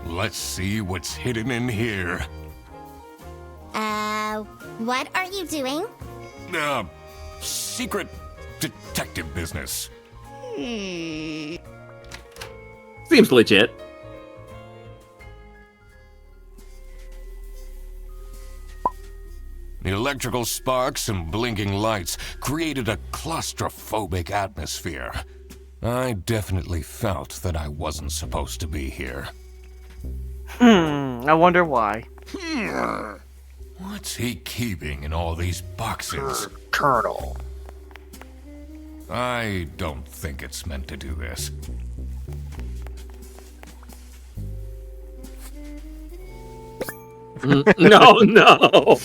Let's see what's hidden in here. What are you doing? Secret detective business. Seems legit. The electrical sparks and blinking lights created a claustrophobic atmosphere. I definitely felt that I wasn't supposed to be here. I wonder why. What's he keeping in all these boxes? Colonel. I don't think it's meant to do this. No, no.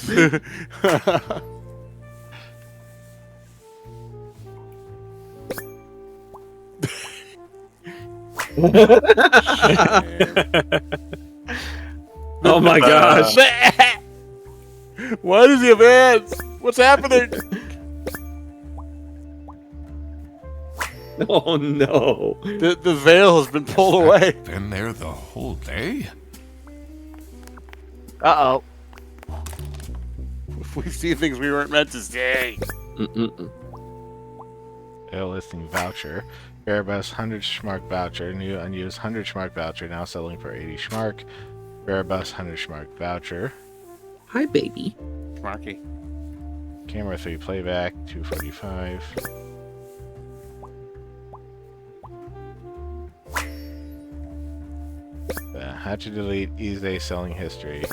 Oh my gosh. Why does he have hands? What's happening? Oh no. The veil has been pulled away. Been there the whole day? Uh-oh. We see things we weren't meant to see. Listing voucher. Airbus 100 Schmark voucher. New unused 100 Schmark voucher. Now selling for 80 Schmark. Airbus 100 Schmark voucher. Hi, baby. Schmarky. Camera 3 playback. 245. How to delete eBay selling history.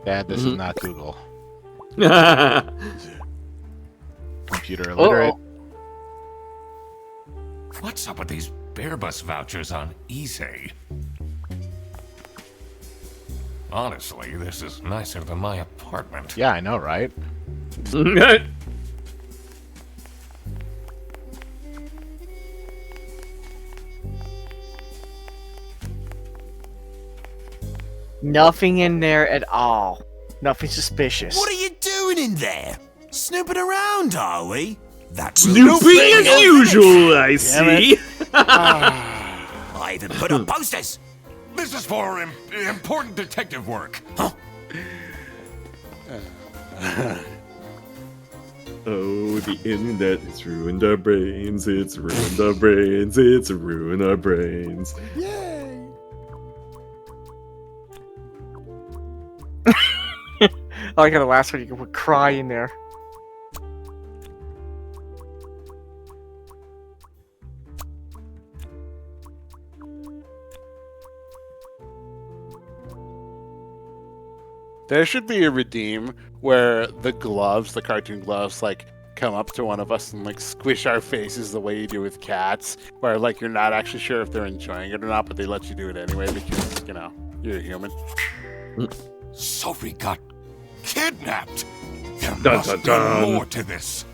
Dad, this is not Google. Computer illiterate. What's up with these Bearbus vouchers on eBay? Honestly, this is nicer than my apartment. Yeah, I know, right? Nothing in there at all. Nothing suspicious. What are you doing in there? Snooping around, are we? That's Snooping as usual, I see. I even put up posters. This is for important detective work. Oh, the internet has ruined our brains. It's ruined our brains. It's ruined our brains. Yay! I got the last one. You would cry in there. There should be a redeem where the gloves, the cartoon gloves, like come up to one of us and like squish our faces the way you do with cats, where like you're not actually sure if they're enjoying it or not, but they let you do it anyway because, you know, you're a human. Sophie got kidnapped. There Dun, must dun, be dun. more to this.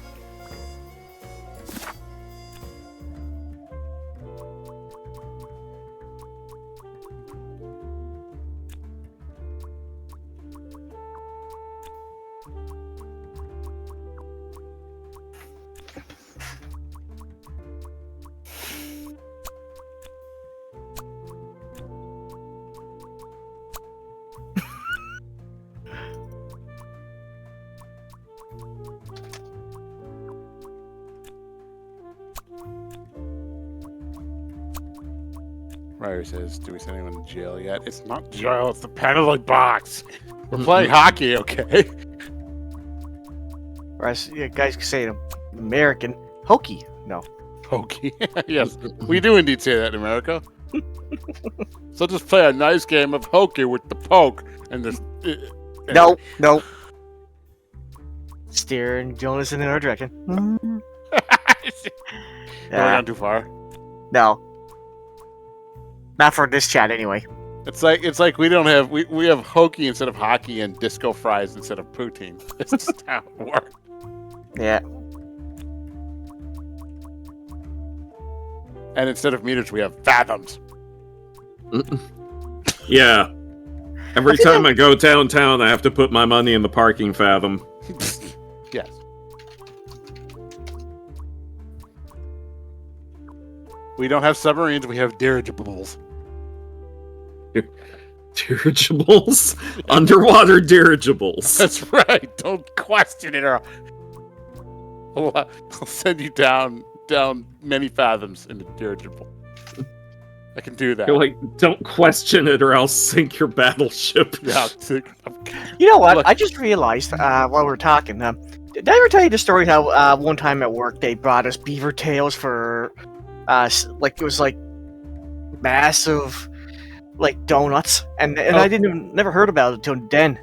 Ryder says, do we send anyone to jail yet? It's not jail, it's the penalty box. We're playing hockey, okay? Or as you guys can say it American. Hokey. No. Hokey. Yes, we do indeed say that in America. So just play a nice game of hokey with the poke and just... No, no. Steering Jonas in our direction. Going on too far. No. Not for this chat, anyway. It's like we don't have we have hokey instead of hockey and disco fries instead of poutine. It's just how it works. Yeah. And instead of meters, we have fathoms. Yeah. Every time I go downtown, I have to put my money in the parking fathom. Yes. We don't have submarines, we have dirigibles. Dirigibles? Underwater dirigibles. That's right. Don't question it or I'll send you down many fathoms in the dirigible. I can do that. You're like, don't question it or I'll sink your battleship. Yeah, You know what? I just realized while we were talking. Did I ever tell you the story how one time at work they brought us beaver tails for like it was like massive like donuts and I never heard about it until then.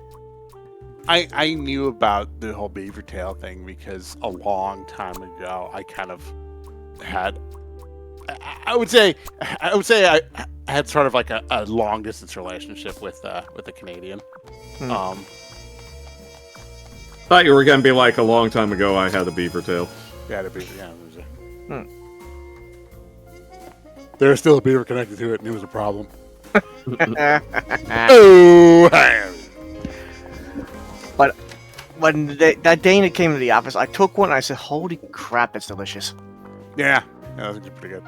I knew about the whole beaver tail thing because a long time ago I kind of had I would say I had sort of like a long distance relationship with a Canadian. Thought you were gonna be like a long time ago I had a beaver tail. Yeah, the beaver. Yeah, there was there's still a beaver connected to it, and it was a problem. Oh, but when that Dana came to the office, I took one and I said, "Holy crap, that's delicious!" Yeah, that was pretty good.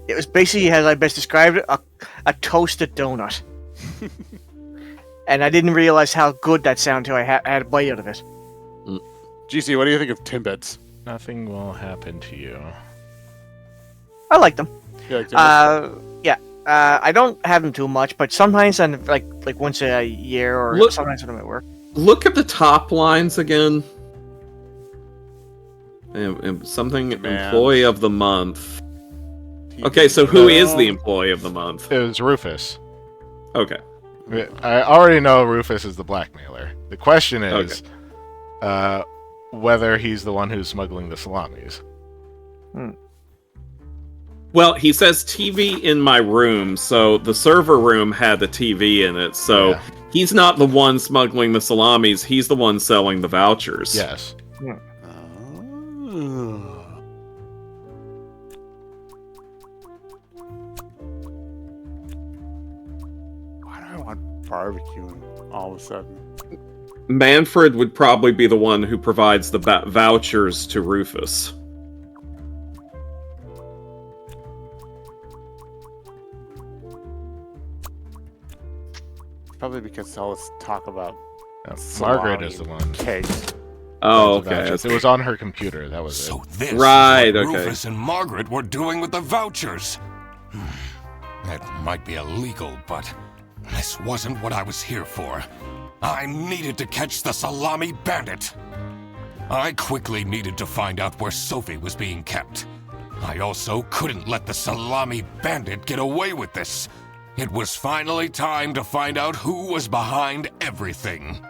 It was basically, as I best described it, a toasted donut. And I didn't realize how good that sounded until I had a bite out of it. GC, what do you think of Timbits? Nothing will happen to you. I like them. You like Timbits? Yeah. I don't have them too much, but sometimes, like once a year, or sometimes when I'm at work. Look at the top lines again. Something employee of the month. Okay, so who is the employee of the month? It was Rufus. Okay. I already know Rufus is the blackmailer. The question is whether he's the one who's smuggling the salamis. Well, he says TV in my room, so the server room had the TV in it, so he's not the one smuggling the salamis, he's the one selling the vouchers. Yes. Why do I want barbecue all of a sudden? Manfred would probably be the one who provides the vouchers to Rufus. Probably because all this talk about Margaret is the one. Cakes. Oh, That's the okay. vouchers. It was on her computer. That was So it. this Right, is what okay. Rufus and Margaret were doing with the vouchers. It might be illegal, but this wasn't what I was here for. I needed to catch the Salami bandit. I quickly needed to find out where Sophie was being kept. I also couldn't let the Salami bandit get away with this. It was finally time to find out who was behind everything.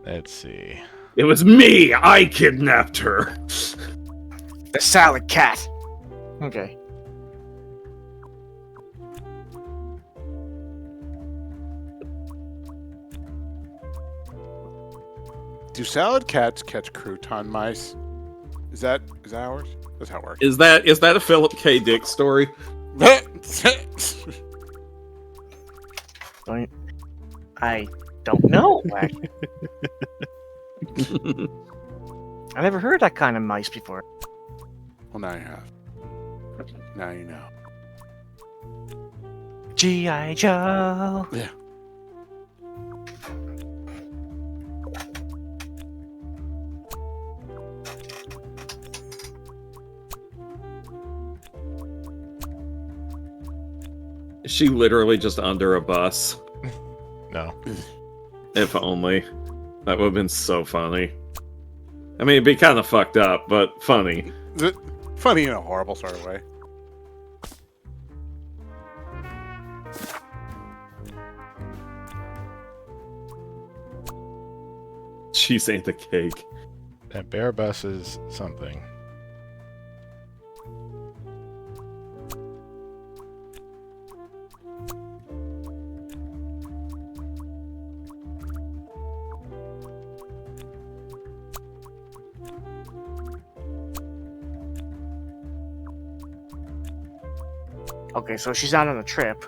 Let's see. It was me! I kidnapped her! The salad cat. Okay. Do salad cats catch crouton mice? Is that ours? That's how it works. Is that a Philip K. Dick story? I don't know. I never heard that kind of mice before. Well, now you have. Now you know. G.I. Joe. Yeah. Is she literally just under a bus? No. If only. That would have been so funny. I mean, it'd be kind of fucked up, but funny. Funny in a horrible sort of way. Cheese ain't the cake. That bear bus is something. Okay, so she's out on a trip.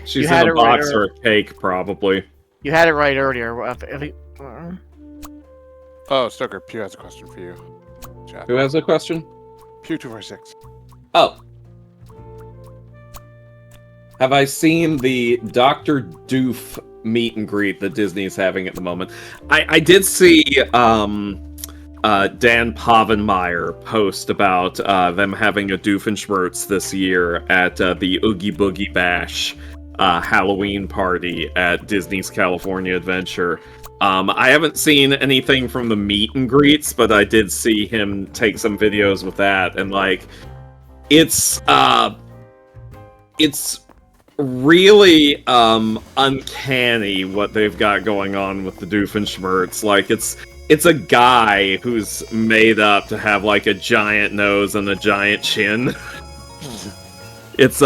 She's in a box or a cake, probably. You had it right earlier. Oh, Stoker, Pew has a question for you. Chat. Who has a question? Pew246. Oh. Have I seen the Dr. Doof meet and greet that Disney's having at the moment? I did see Dan Povenmire post about them having a Doofenshmirtz this year at the Oogie Boogie Bash Halloween party at Disney's California Adventure. I haven't seen anything from the meet and greets, but I did see him take some videos with that, and like, it's really uncanny what they've got going on with the Doofenshmirtz. Like, it's a guy who's made up to have like a giant nose and a giant chin. It's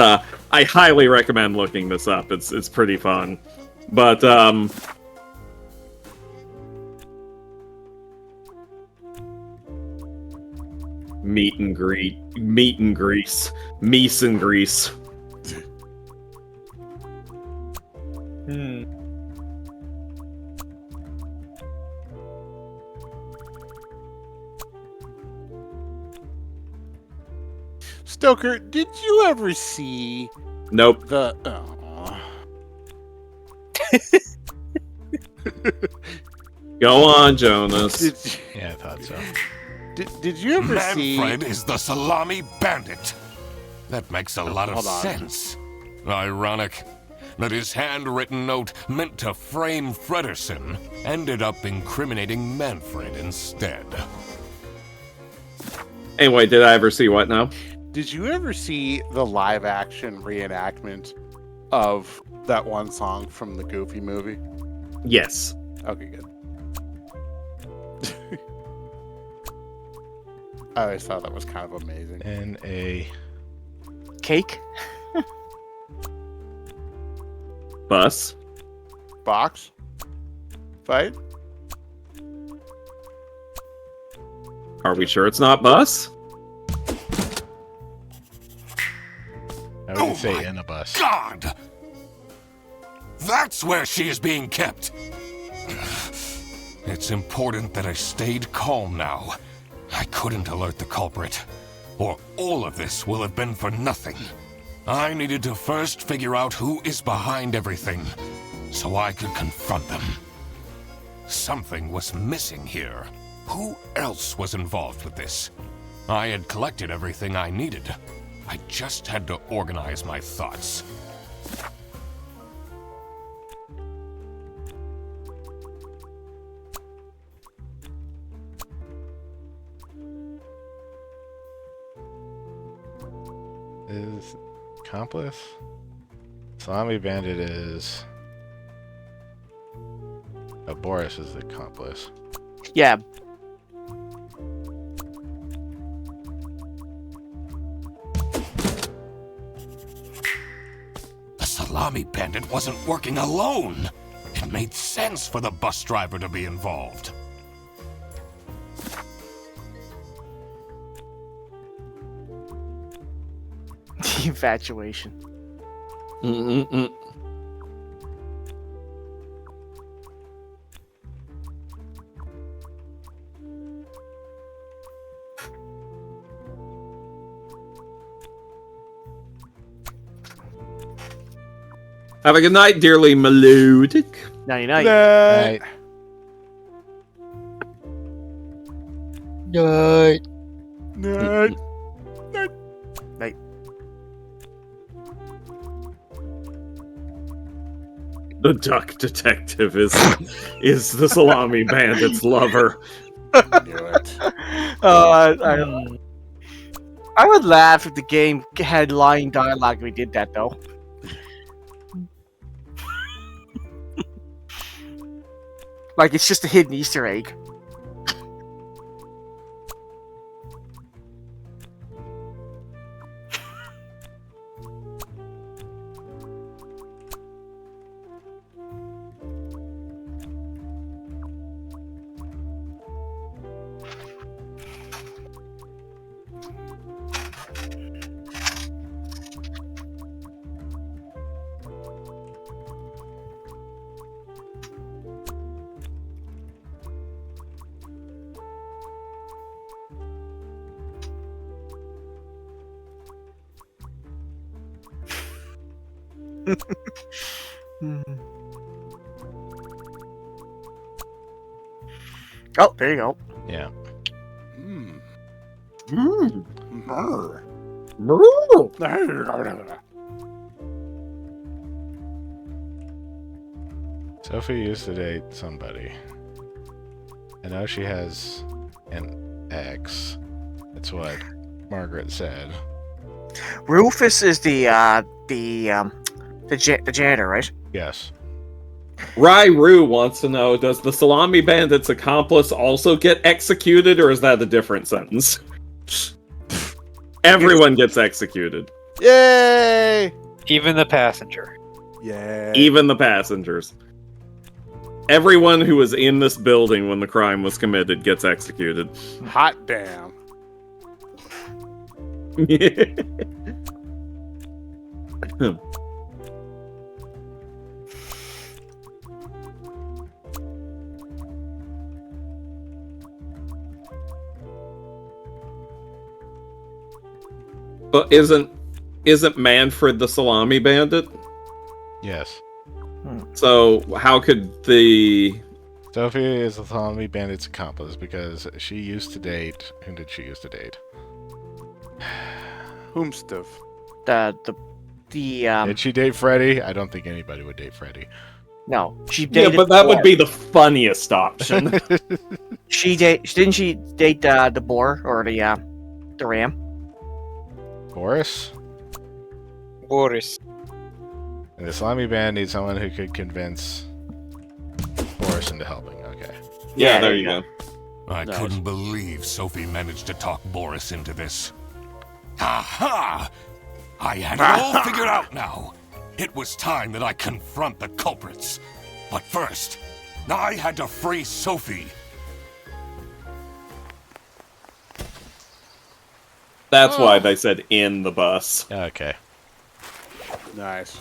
I highly recommend looking this up. It's pretty fun. But meet and grease, meese and grease. Stoker, did you ever see Nope. the Go on, Jonas. Yeah, I thought so. Did you ever see... Manfred is the Salami Bandit. That makes a lot of Hold on. sense. Ironic that his handwritten note meant to frame Fredersen ended up incriminating Manfred instead. Anyway, did I ever see what now? Did you ever see the live-action reenactment of that one song from the Goofy movie? Yes. Okay, good. I always thought that was kind of amazing. And a cake. Bus. Box. Fight. Are we sure it's not bus? I would say in a bus. God! That's where she is being kept. It's important that I stayed calm now. I couldn't alert the culprit, or all of this will have been for nothing. I needed to first figure out who is behind everything, so I could confront them. Something was missing here. Who else was involved with this? I had collected everything I needed. I just had to organize my thoughts. Is accomplice? Salami Bandit is... Boris is the accomplice. Yeah. The Salami Bandit wasn't working alone. It made sense for the bus driver to be involved. The infatuation. Mm-mm-mm. Have a good night, dearly melodic. Night night. Night. Night. Night. Night. The duck detective is the Salami Bandit's lover. I would laugh if the game had lying dialogue if we did that, though. Like it's just a hidden Easter egg. Oh, there you go. Yeah. Sophie used to date somebody. I know she has an ex. That's what Margaret said. Rufus is the janitor, right? Yes. Ryu wants to know, does the Salami Bandit's accomplice also get executed, or is that a different sentence? Everyone gets executed. Yay! Even the passenger. Yeah. Even the passengers. Everyone who was in this building when the crime was committed gets executed. Hot damn. But isn't Manfred the Salami Bandit? Yes. So how could the... Sophie is the Salami Bandit's accomplice because she used to date... Who did she used to date? Whomstuff. Did she date Freddy? I don't think anybody would date Freddy. No, she Yeah, dated. but that would Boar. be the funniest option. Didn't she date the boar or the ram? Boris? Boris. And the Salami Band needs someone who could convince Boris into helping. Okay. Yeah, there you go. I couldn't believe Sophie managed to talk Boris into this. Aha! I had it all figured out now. It was time that I confront the culprits. But first, I had to free Sophie. That's why they said in the bus. Okay. Nice.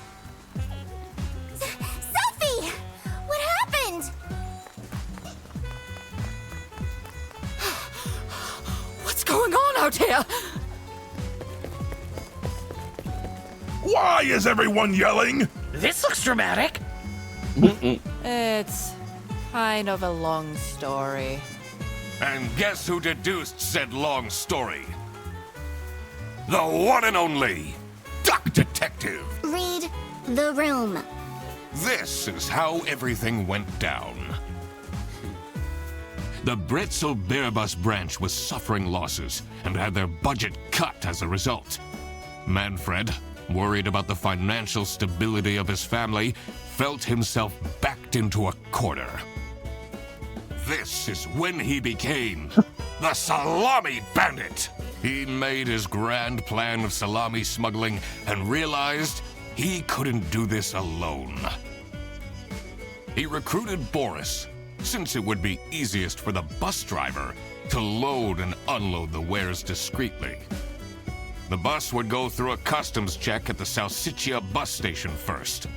Sophie! What happened? What's going on out here? Why is everyone yelling? This looks dramatic. It's kind of a long story. And guess who deduced said long story? The one and only Duck Detective. Read the room. This is how everything went down. The Britzel Bearbus branch was suffering losses and had their budget cut as a result. Manfred, worried about the financial stability of his family, felt himself backed into a corner. This is when he became the Salami Bandit. He made his grand plan of salami smuggling and realized he couldn't do this alone. He recruited Boris, since it would be easiest for the bus driver to load and unload the wares discreetly. The bus would go through a customs check at the Salsiccia bus station first.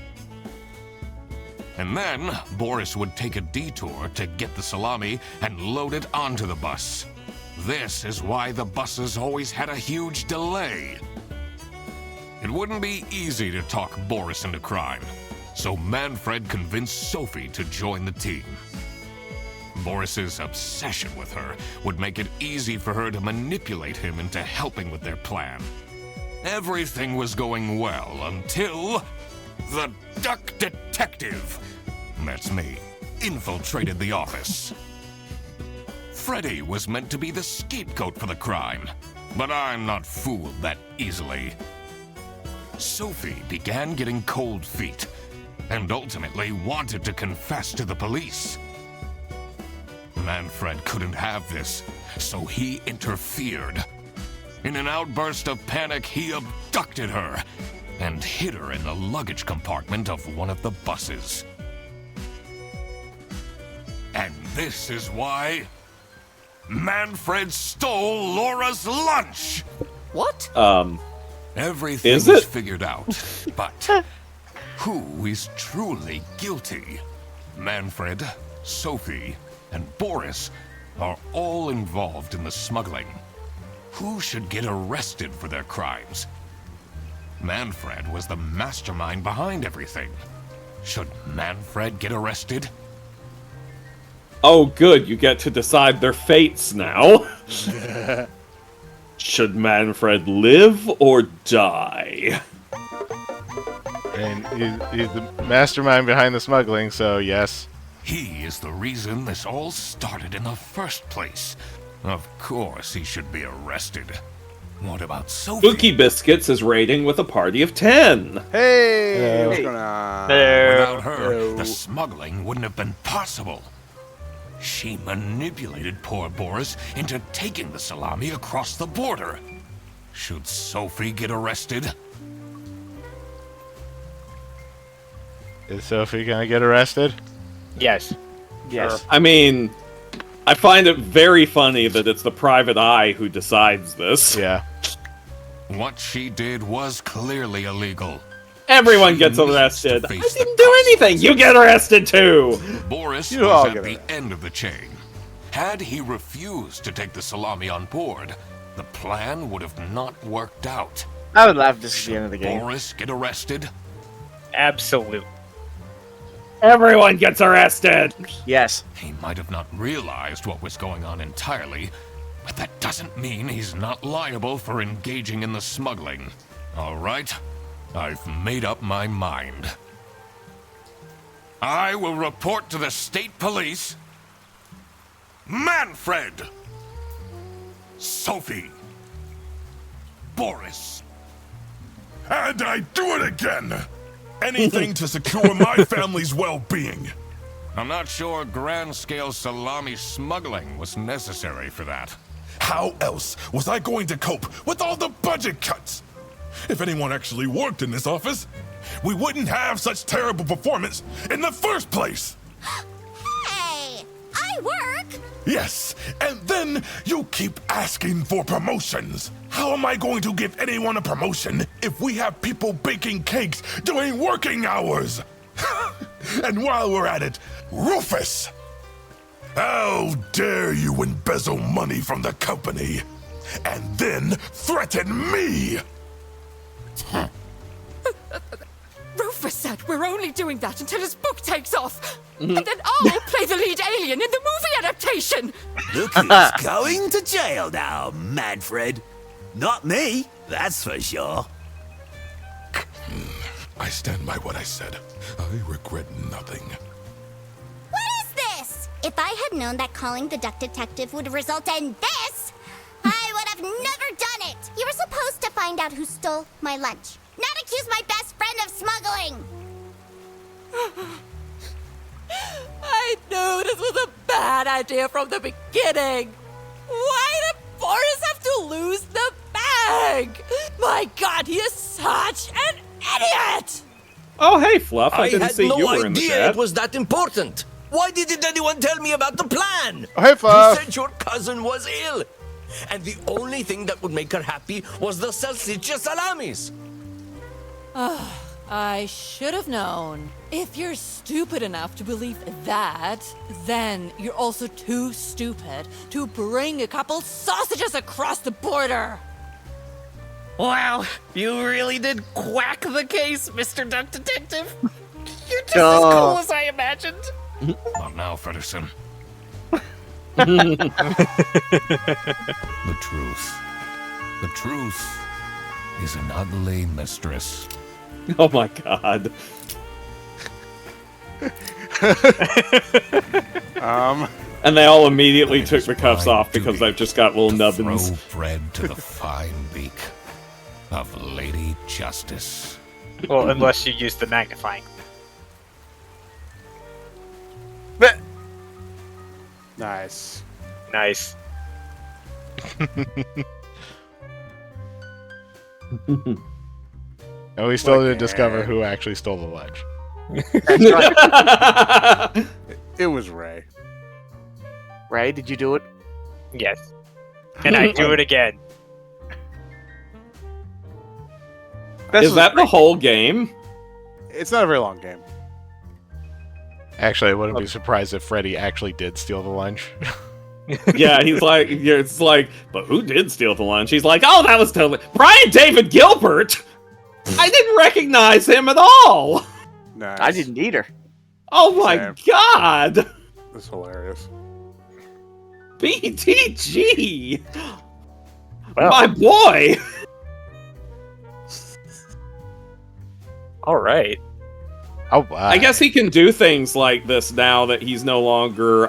And then, Boris would take a detour to get the salami and load it onto the bus. This is why the buses always had a huge delay. It wouldn't be easy to talk Boris into crime, so Manfred convinced Sophie to join the team. Boris's obsession with her would make it easy for her to manipulate him into helping with their plan. Everything was going well until the Duck Detective, that's me, infiltrated the office. Freddy was meant to be the scapegoat for the crime, but I'm not fooled that easily. Sophie began getting cold feet and ultimately wanted to confess to the police. Manfred couldn't have this, so he interfered. In an outburst of panic, he abducted her and hid her in the luggage compartment of one of the buses. And this is why Manfred stole Laura's lunch! What? Everything is is it? figured out, but who is truly guilty? Manfred, Sophie, and Boris are all involved in the smuggling. Who should get arrested for their crimes? Manfred was the mastermind behind everything. Should Manfred get arrested? Oh, good, you get to decide their fates now. Should Manfred live or die? And he's the mastermind behind the smuggling, so yes. He is the reason this all started in the first place. Of course he should be arrested. What about Sophie? Spooky Biscuits is rating with a party of 10. Hey! What's going on? Without her, the smuggling wouldn't have been possible. She manipulated poor Boris into taking the salami across the border. Should Sophie get arrested? Is Sophie gonna get arrested? Yes. Yes. I mean, I find it very funny that it's the private eye who decides this. Yeah. What she did was clearly illegal. Everyone She gets needs to arrested. I face the didn't do anything. You get arrested too. Boris You all was get at the end of the chain. Had he refused to take the salami on board, the plan would have not worked out. I would laugh if this is the end of the game. Boris get arrested? Absolute. Everyone gets arrested! Yes. He might have not realized what was going on entirely, but that doesn't mean he's not liable for engaging in the smuggling. All right? I've made up my mind. I will report to the state police. Manfred! Sophie! Boris! And I do it again! Anything to secure my family's well-being. I'm not sure grand-scale salami smuggling was necessary for that. How else was I going to cope with all the budget cuts? If anyone actually worked in this office, we wouldn't have such terrible performance in the first place. Hey, I work. Yes, and then you keep asking for promotions. How am I going to give anyone a promotion if we have people baking cakes during working hours? And while we're at it, Rufus! How dare you embezzle money from the company and then threaten me? Rufus said we're only doing that until his book takes off. And then I'll play the lead alien in the movie adaptation. Look who's going to jail now, Manfred. Not me, that's for sure. I stand by what I said. I regret nothing. What is this? If I had known that calling the duck detective would result in this, I would have never done it. You were supposed to find out who stole my lunch, not accuse my best friend of smuggling. I knew this was a bad idea from the beginning. Why did Boris have to lose the bag? My God, he is such an idiot! Oh, hey, Fluff. I didn't had see no you were in the idea chat. it was that important. Why didn't anyone tell me about the plan? Oh, hey, Fluff. You said your cousin was ill, and the only thing that would make her happy was the salsiccia salamis. I should have known. If you're stupid enough to believe that, then you're also too stupid to bring a couple sausages across the border. Wow, you really did quack the case, Mr. Duck Detective. You're just as cool as I imagined. Not now, Fredderson. The truth. The truth is an ugly mistress. Oh my God. And they all immediately took the cuffs off because they've just got little nubbins. Throw bread to the fine beak of Lady Justice. Well, unless you use the magnifying. Nice. Nice. And we still didn't discover who actually stole the lunch. It was Ray. Ray, did you do it? Yes. And I do it again. Is that the whole game? It's not a very long game. Actually, I wouldn't be surprised if Freddy actually did steal the lunch. Yeah, he's like, it's like, but who did steal the lunch? He's like, oh, that was totally Brian David Gilbert. I didn't recognize him at all. Nice. I didn't either. Oh my God. That's hilarious. BTG. Well. My boy. All right. Oh, wow. I guess he can do things like this now that he's no longer,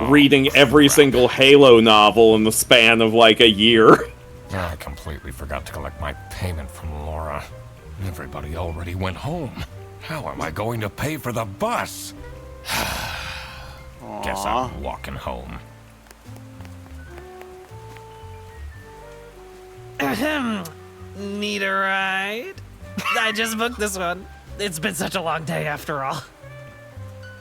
reading every single Halo novel in the span of like a year. I completely forgot to collect my payment from Laura. Everybody already went home. How am I going to pay for the bus? Guess I'm walking home. Ahem. Need a ride? I just booked this one. It's been such a long day after all.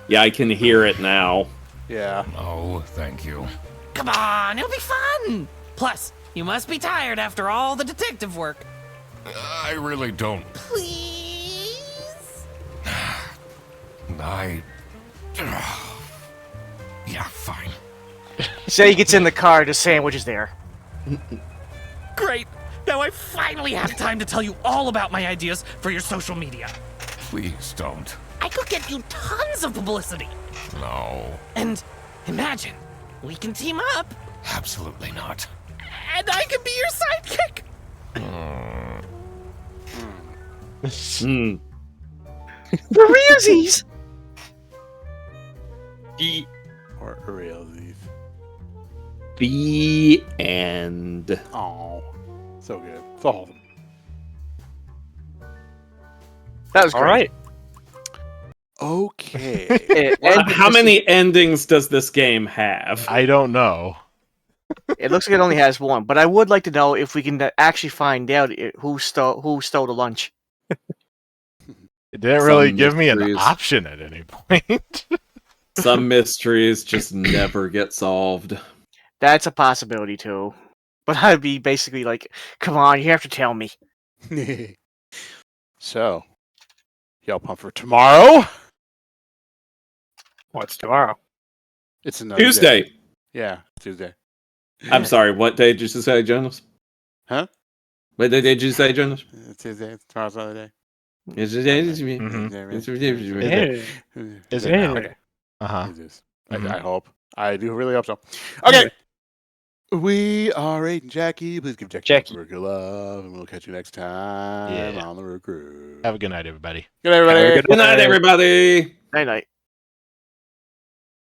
Yeah, I can hear it now. Yeah. Oh, thank you. Come on, it'll be fun! Plus, you must be tired after all the detective work. I really don't. Please? Yeah, fine. So he gets in the car, the sandwich is there. Great! Now I finally have time to tell you all about my ideas for your social media. Please don't. I could get you tons of publicity. No. And imagine, we can team up, Absolutely not. and I can be your sidekick. For realsies. Or realsies. The end. Oh, so good. So wholesome. That was great. All right. Okay. How many endings does this game have? I don't know. It looks like it only has one, but I would like to know if we can actually find out who stole the lunch. It didn't really Some give me an mysteries. option at any point. Some mysteries just never get solved. That's a possibility too. But I'd be basically like, "Come on, you have to tell me." So, y'all pumped for tomorrow? What's tomorrow? It's another Tuesday. day. Yeah, Tuesday. I'm sorry, what day did you say, Jonas? Huh? What day did you say, Jonas? It's Tuesday. Tomorrow's another day. Is it day? Is it now? Uh-huh. It is. Mhm. I hope. I do really hope so. Okay. We are Aiden Jackie. Please give Jackie a love, and we'll catch you next time Yeah. on the Recruit. Have a good night, everybody. Good night, everybody. Good night, everybody. Night night.